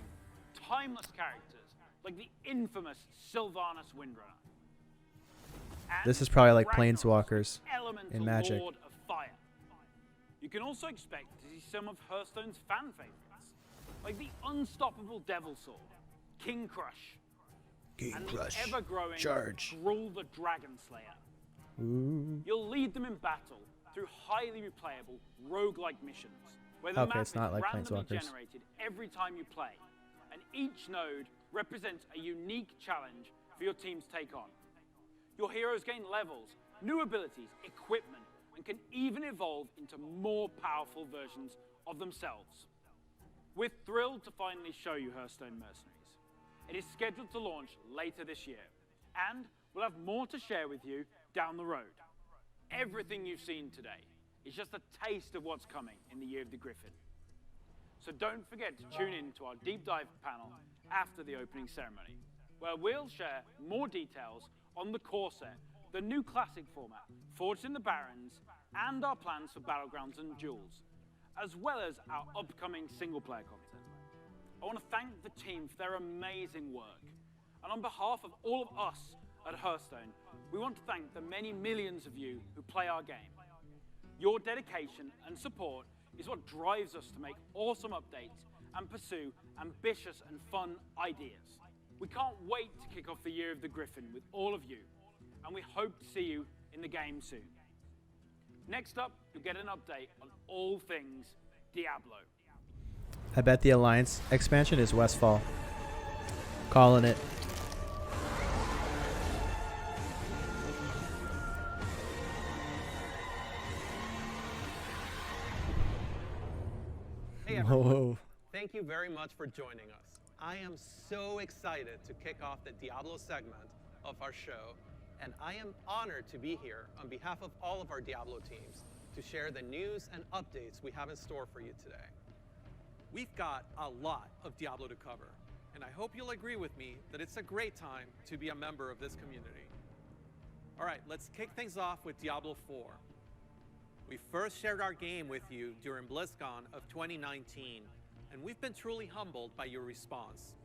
timeless characters like the infamous Sylvanas Windrunner. And This is probably like Ragnaros, Planeswalkers elemental in Magic. Lord of Fire. You can also expect to see some of Hearthstone's fan favorites, like the unstoppable Devil Sword, King Crush, and the ever-growing Charge. Thrall the Dragon Slayer. Ooh. You'll lead them in battle through highly replayable roguelike missions, where the Okay, map it's not is like randomly Planeswalkers. generated every time you play, and each node represents a unique challenge for your team to take on. Your heroes gain levels, new abilities, equipment, and can even evolve into more powerful versions of themselves. We're thrilled to finally show you Hearthstone Mercenaries. It is scheduled to launch later this year, and we'll have more to share with you down the road. Everything you've seen today is just a taste of what's coming in the Year of the Griffin. So don't forget to tune in to our deep dive panel after the opening ceremony, where we'll share more details on the core set, the new classic format, Forged in the Barrens, and our plans for Battlegrounds and Duels, as well as our upcoming single-player content. I want to thank the team for their amazing work. And on behalf of all of us at Hearthstone, we want to thank the many millions of you who play our game. Your dedication and support is what drives us to make awesome updates and pursue ambitious and fun ideas. We can't wait to kick off the Year of the Griffin with all of you, and we hope to see you in the game soon. Next up, you'll get an update on all things Diablo. I bet the Alliance expansion is Westfall. Calling it. Hey everyone. Whoa. Thank you very much for joining us. I am so excited to kick off the Diablo segment of our show, and I am honored to be here on behalf of all of our Diablo teams to share the news and updates we have in store for you today. We've got a lot of Diablo to cover, and I hope you'll agree with me that it's a great time to be a member of this community. All right, let's kick things off with Diablo 4. We first shared our game with you during BlizzCon of 2019, and we've been truly humbled by your response.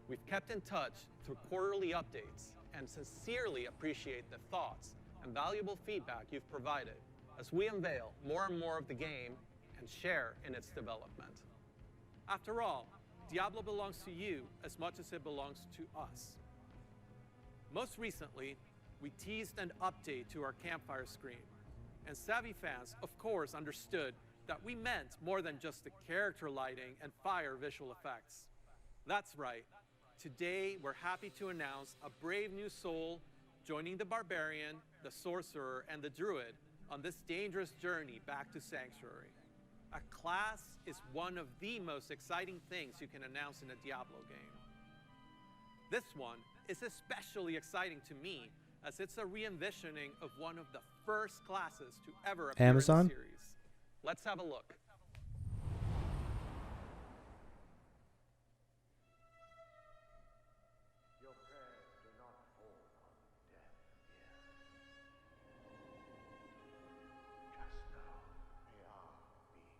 We've kept in touch through quarterly updates and sincerely appreciate the thoughts and valuable feedback you've provided as we unveil more and more of the game and share in its development. After all, Diablo belongs to you as much as it belongs to us. Most recently, we teased an update to our campfire screen, and savvy fans, of course, understood that we meant more than just the character lighting and fire visual effects. That's right. Today, we're happy to announce a brave new soul joining the barbarian, the sorcerer, and the druid on this dangerous journey back to Sanctuary. A class is one of the most exciting things you can announce in a Diablo game. This one is especially exciting to me, as it's a re-envisioning of one of the first classes to ever appear Amazon? in the series. Let's have a look. Your prayers do not fall on deaf ears. Just know they are being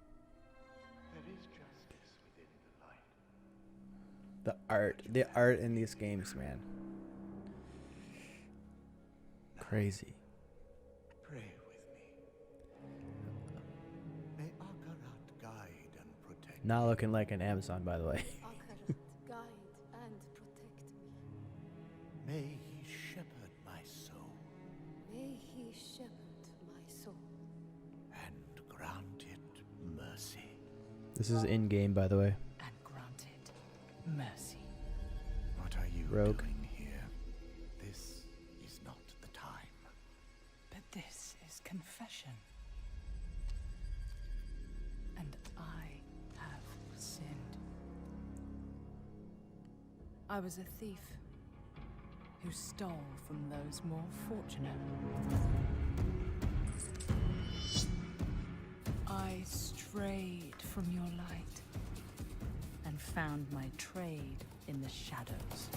heard. There is justice within the light. The art in these games, man. Crazy. Pray with me. May Akarat guide and protect. Not looking like an Amazon, by the way. Akarat, guide and protect me. May he shepherd my soul May he shepherd my soul. and grant it mercy. This is in game, by the way. And granted mercy. What are you Rogue. doing here? This is not the time. But this is confession. And I have sinned. I was a thief who stole from those more fortunate. I strayed from your light and found my trade in the shadows.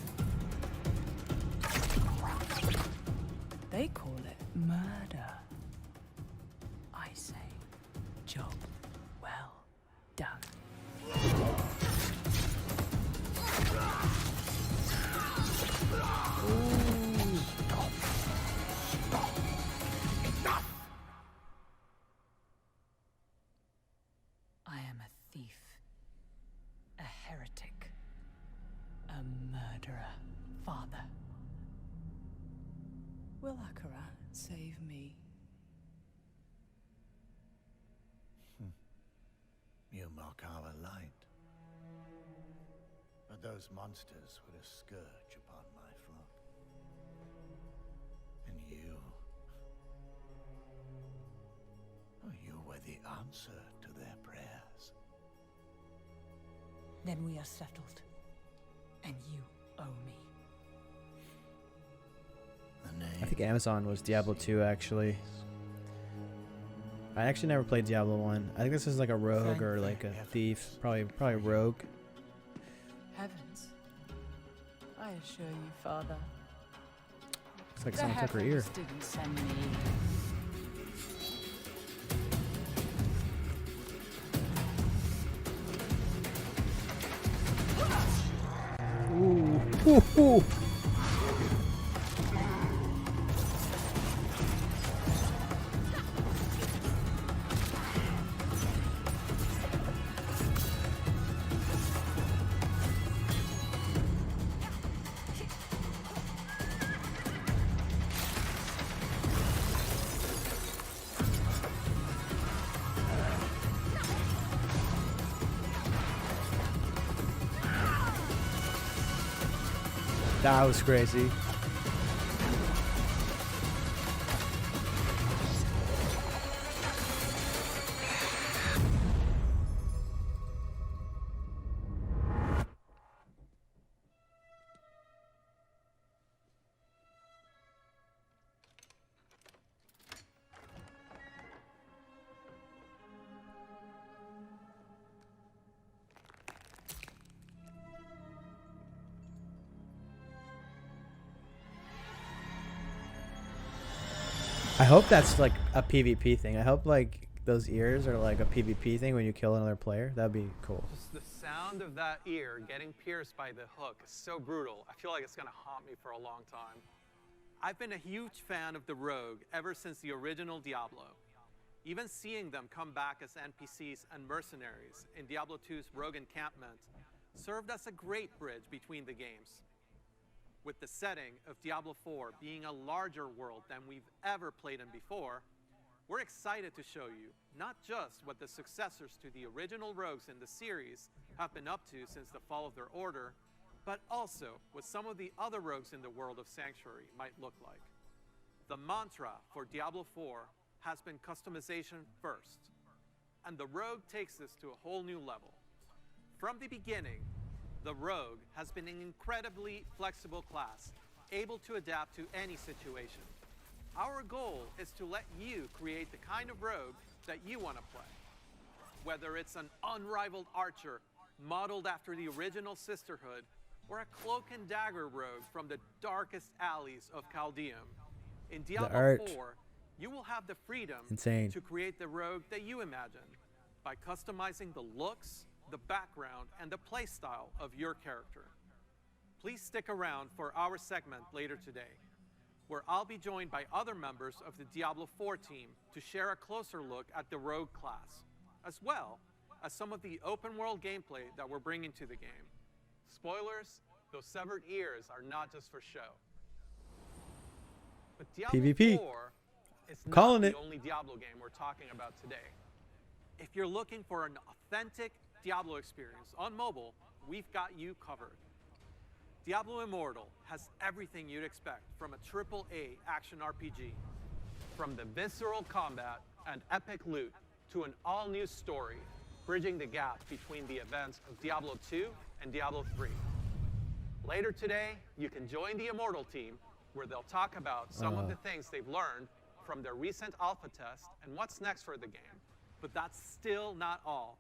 They call it murder. I say, job well done. I am a thief, a heretic, a murderer, Father. Will Akarat save me? You mock our light. But those monsters were a scourge upon my flock. And you... oh, you were the answer to their prayers. Then we are settled. And you owe me. I think Amazon was Diablo 2, actually. I actually never played Diablo 1. I think this is like a rogue or like a thief. Probably rogue. Heavens. I assure you, Father. Looks like the someone took her ear. heavens didn't send me. Ooh. Ooh, ooh. That was crazy. I hope that's like a PvP thing. I hope like those ears are like a PvP thing when you kill another player. That'd be cool. Just the sound of that ear getting pierced by the hook is so brutal. I feel like it's gonna haunt me for a long time. I've been a huge fan of the Rogue ever since the original Diablo. Even seeing them come back as NPCs and mercenaries in Diablo 2's Rogue Encampment served as a great bridge between the games. With the setting of Diablo 4 being a larger world than we've ever played in before, we're excited to show you not just what the successors to the original rogues in the series have been up to since the fall of their order, but also what some of the other rogues in the world of Sanctuary might look like. The mantra for Diablo 4 has been customization first, and the rogue takes this to a whole new level. From the beginning, the rogue has been an incredibly flexible class, able to adapt to any situation. Our goal is to let you create the kind of rogue that you want to play. Whether it's an unrivaled archer modeled after the original Sisterhood, or a cloak and dagger rogue from the darkest alleys of Chaldeum, in Diablo 4, you will have the freedom to create the rogue that you imagine by customizing the looks, the background, and the playstyle of your character. Please stick around for our segment later today, where I'll be joined by other members of the Diablo 4 team to share a closer look at the rogue class, as well as some of the open world gameplay that we're bringing to the game. Spoilers, those severed ears are not just for show. But Diablo PvP. 4 is Calling not it. the only Diablo game we're talking about today. If you're looking for an authentic Diablo experience on mobile, we've got you covered. Diablo Immortal has everything you'd expect from a AAA action RPG. From the visceral combat and epic loot to an all-new story, bridging the gap between the events of Diablo 2 and Diablo 3. Later today, you can join the Immortal team, where they'll talk about some of the things they've learned from their recent alpha test and what's next for the game. But that's still not all.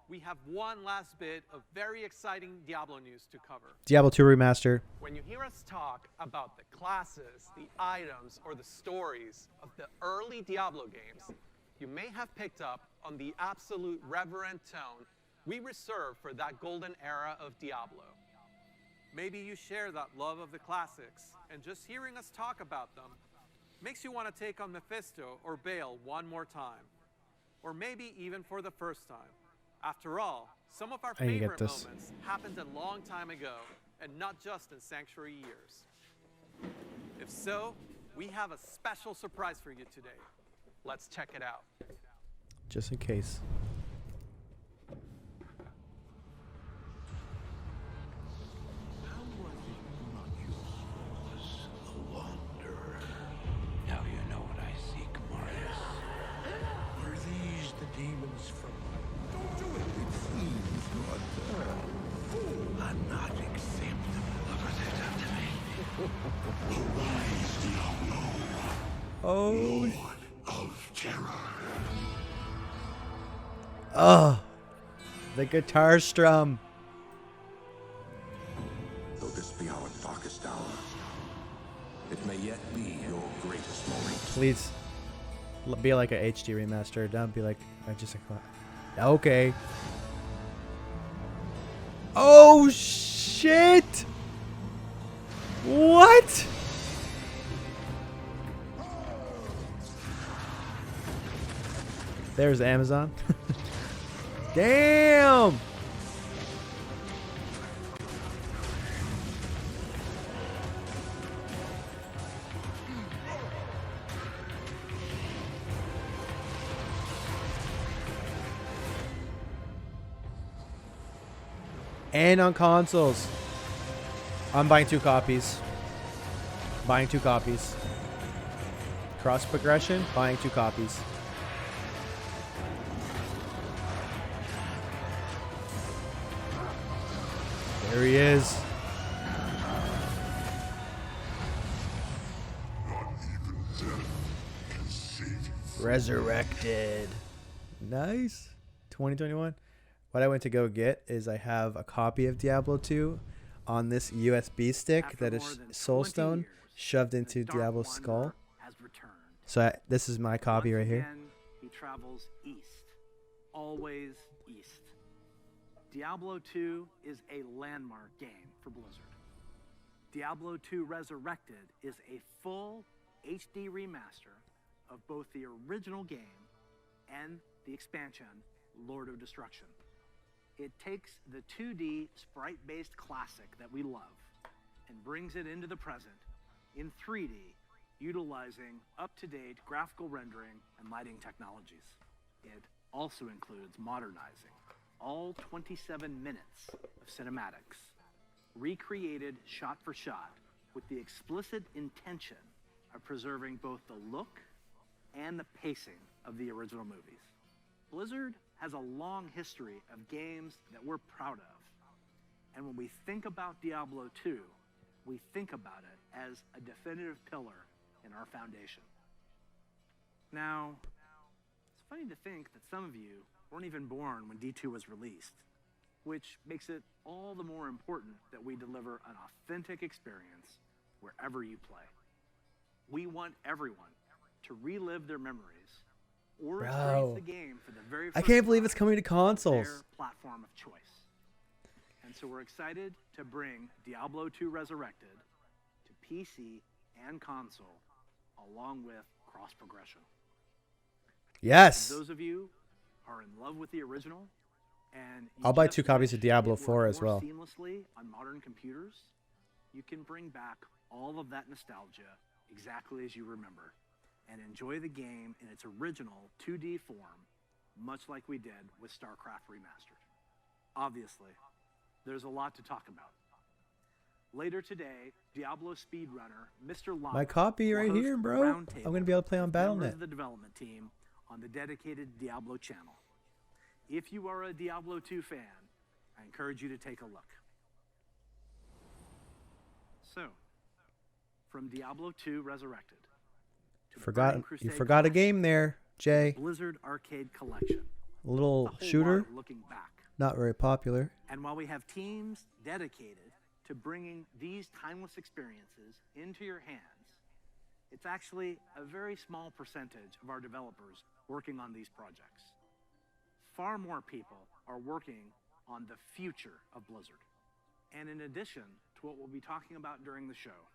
We have one last bit of very exciting Diablo news to cover. Diablo 2 Remaster. When you hear us talk about the classes, the items, or the stories of the early Diablo games, you may have picked up on the absolute reverent tone we reserve for that golden era of Diablo. Maybe you share that love of the classics, and just hearing us talk about them makes you want to take on Mephisto or Baal one more time. Or maybe even for the first time. After all, some of our favorite moments happened a long time ago, and not just in Sanctuary years. If so, we have a special surprise for you today. Let's check it out. Just in case. Now you know what I seek, Marius. Were these the demons from... Don't do it! It seems good. I'm not acceptable. Look at it after me. Arise, Diablo. Oh. Lord of Terror. Oh. The guitar strum. Though this be our darkest hour, it may yet be your greatest moment. Please be like a HD remaster. Don't be like just a. Okay. Oh shit! What? There's Amazon. Damn! And on consoles. I'm buying 2 copies. Buying 2 copies. Cross progression, buying 2 copies. There he is. Resurrected. Nice. 2021. What I went to go get is I have a copy of Diablo 2 on this USB stick that is Soulstone shoved into Diablo's skull. So this is my copy right here. He travels east, always east. Diablo 2 is a landmark game for Blizzard. Diablo 2 Resurrected is a full HD remaster of both the original game and the expansion, Lord of Destruction. It takes the 2D sprite-based classic that we love and brings it into the present in 3D, utilizing up-to-date graphical rendering and lighting technologies. It also includes modernizing all 27 minutes of cinematics, recreated shot for shot with the explicit intention of preserving both the look and the pacing of the original movies. Blizzard has a long history of games that we're proud of. And when we think about Diablo 2, we think about it as a definitive pillar in our foundation. Now, it's funny to think that some of you weren't even born when D2 was released, which makes it all the more important that we deliver an authentic experience wherever you play. We want everyone to relive their memories or experience the game for the very first I can't believe time it's coming to on consoles. their platform of choice. And so we're excited to bring Diablo 2 Resurrected to PC and console, along with cross progression. Yes. Those of you who are in love with the original, and you I'll buy just 2 copies of wish Diablo it worked 4 as more well. seamlessly on modern computers, you can bring back all of that nostalgia exactly as you remember, and enjoy the game in its original 2D form, much like we did with StarCraft Remastered. Obviously, there's a lot to talk about. Later today, Diablo speedrunner Mr. Lama My copy will right host here, a bro. I'm roundtable going to be able to play on with members Battle.net. of the development team on the dedicated Diablo channel. If you are a Diablo 2 fan, I encourage you to take a look. So, from Diablo 2 Resurrected to the Burning You Crusade forgot a Classic, game there, Jay. Blizzard Arcade Collection. A little It's a whole shooter. lot of looking back. Not very popular. And while we have teams dedicated to bringing these timeless experiences into your hands, it's actually a very small percentage of our developers working on these projects. Far more people are working on the future of Blizzard. And in addition to what we'll be talking about during the show,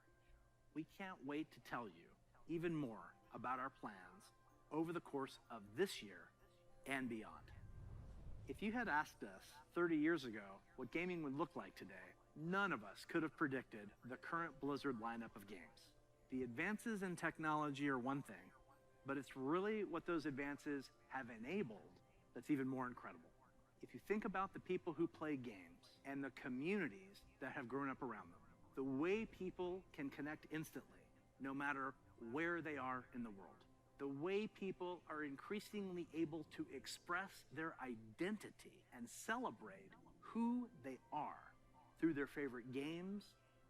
we can't wait to tell you even more about our plans over the course of this year and beyond. If you had asked us 30 years ago what gaming would look like today, none of us could have predicted the current Blizzard lineup of games. The advances in technology are one thing, but it's really what those advances have enabled that's even more incredible. If you think about the people who play games and the communities that have grown up around them, the way people can connect instantly, no matter where they are in the world, the way people are increasingly able to express their identity and celebrate who they are through their favorite games,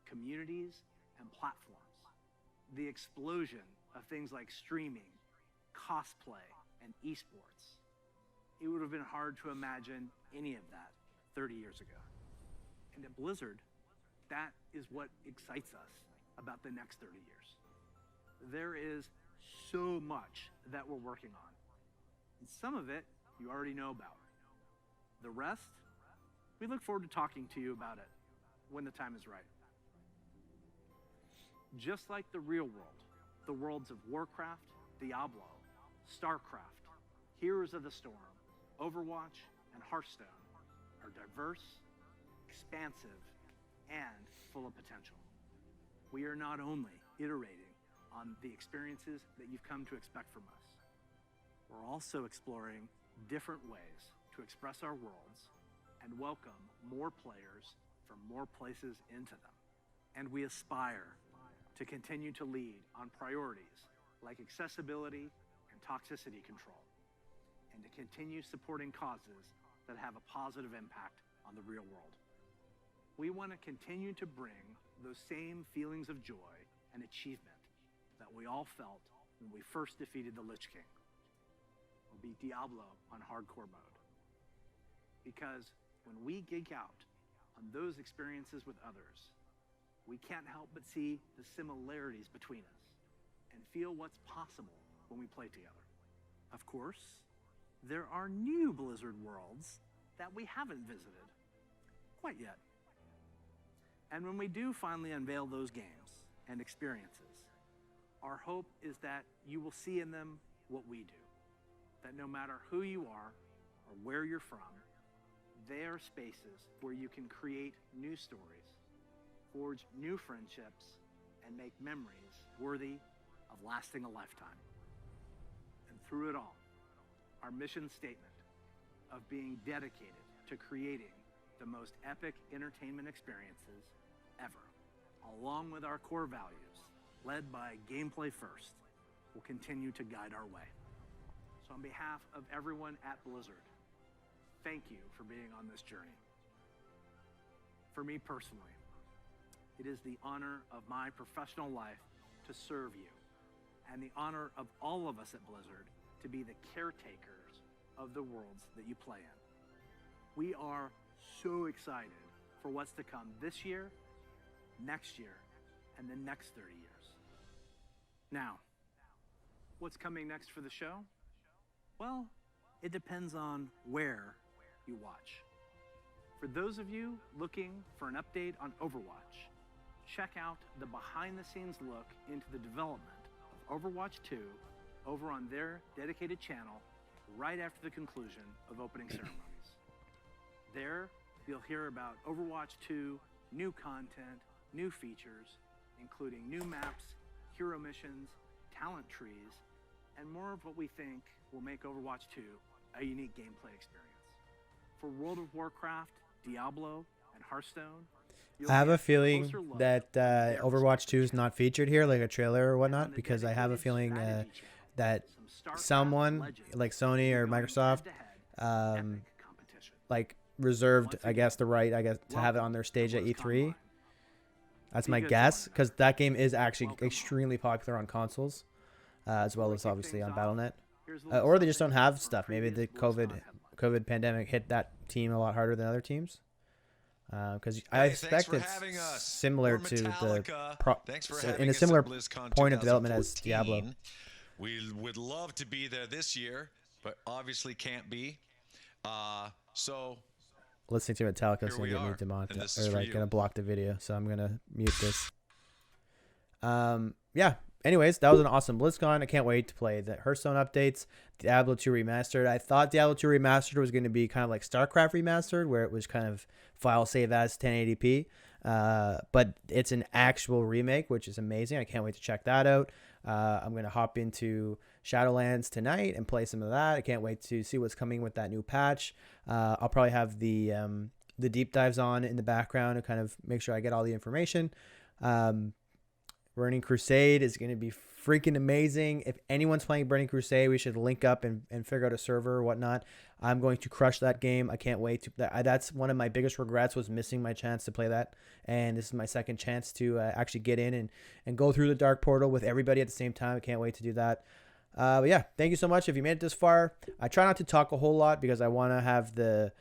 communities, and platforms. The explosion of things like streaming, cosplay, and esports. It would have been hard to imagine any of that 30 years ago. And at Blizzard, that is what excites us about the next 30 years. There is so much that we're working on. And some of it you already know about. The rest, we look forward to talking to you about it when the time is right. Just like the real world, the worlds of Warcraft, Diablo, StarCraft, Heroes of the Storm, Overwatch, and Hearthstone are diverse, expansive, and full of potential. We are not only iterating on the experiences that you've come to expect from us, we're also exploring different ways to express our worlds and welcome more players from more places into them. And we aspire to continue to lead on priorities like accessibility and toxicity control, and to continue supporting causes that have a positive impact on the real world. We want to continue to bring those same feelings of joy and achievement that we all felt when we first defeated the Lich King, or beat Diablo on hardcore mode. Because when we geek out on those experiences with others, we can't help but see the similarities between us and feel what's possible when we play together. Of course, there are new Blizzard worlds that we haven't visited quite yet. And when we do finally unveil those games and experiences, our hope is that you will see in them what we do, that no matter who you are or where you're from, they are spaces where you can create new stories, forge new friendships, and make memories worthy of lasting a lifetime. And through it all, our mission statement of being dedicated to creating the most epic entertainment experiences ever, along with our core values, led by gameplay first, will continue to guide our way. So on behalf of everyone at Blizzard, thank you for being on this journey. For me personally, it is the honor of my professional life to serve you, and the honor of all of us at Blizzard to be the caretakers of the worlds that you play in. We are so excited for what's to come this year, next year, and the next 30 years. Now, what's coming next for the show? Well, it depends on where you watch. For those of you looking for an update on Overwatch, check out the behind-the-scenes look into the development of Overwatch 2 over on their dedicated channel right after the conclusion of opening ceremonies. There, you'll hear about Overwatch 2, new content, new features, including new maps, hero missions, talent trees, and more of what we think will make Overwatch 2 a unique gameplay experience. For World of Warcraft, Diablo, and Hearthstone, I have a feeling that Overwatch 2 is not featured here, like a trailer or whatnot, because I have a feeling that someone like Sony or Microsoft like reserved, I guess, the right, to have it on their stage at E3. That's my guess, because that game is actually extremely popular on consoles, as well as obviously on Battle.net. Or they just don't have stuff. Maybe the COVID pandemic hit that team a lot harder than other teams. Because I expect it's similar to in a similar point of development as Diablo. We would love to be there this year, but obviously can't be. So listening to Metallica is gonna get me demonetized, or like gonna block the video, so I'm gonna mute this. Yeah. Anyways, that was an awesome BlizzCon. I can't wait to play the Hearthstone updates. Diablo 2 Remastered. I thought Diablo 2 Remastered was going to be kind of like StarCraft Remastered, where it was kind of file save as 1080p. But it's an actual remake, which is amazing. I can't wait to check that out. I'm going to hop into Shadowlands tonight and play some of that. I can't wait to see what's coming with that new patch. I'll probably have the deep dives on in the background to kind of make sure I get all the information. Burning Crusade is going to be freaking amazing. If anyone's playing Burning Crusade, we should link up and figure out a server or whatnot. I'm going to crush that game. I can't wait to. That's one of my biggest regrets, was missing my chance to play that. And this is my second chance to actually get in and go through the Dark Portal with everybody at the same time. I can't wait to do that. But yeah, thank you so much if you made it this far. I try not to talk a whole lot because I want to have the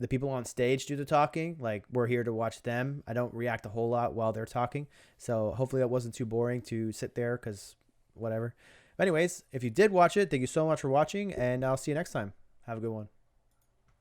people on stage do the talking. Like, we're here to watch them. I don't react a whole lot while they're talking. So hopefully that wasn't too boring to sit there, because whatever. But anyways, if you did watch it, thank you so much for watching, and I'll see you next time. Have a good one.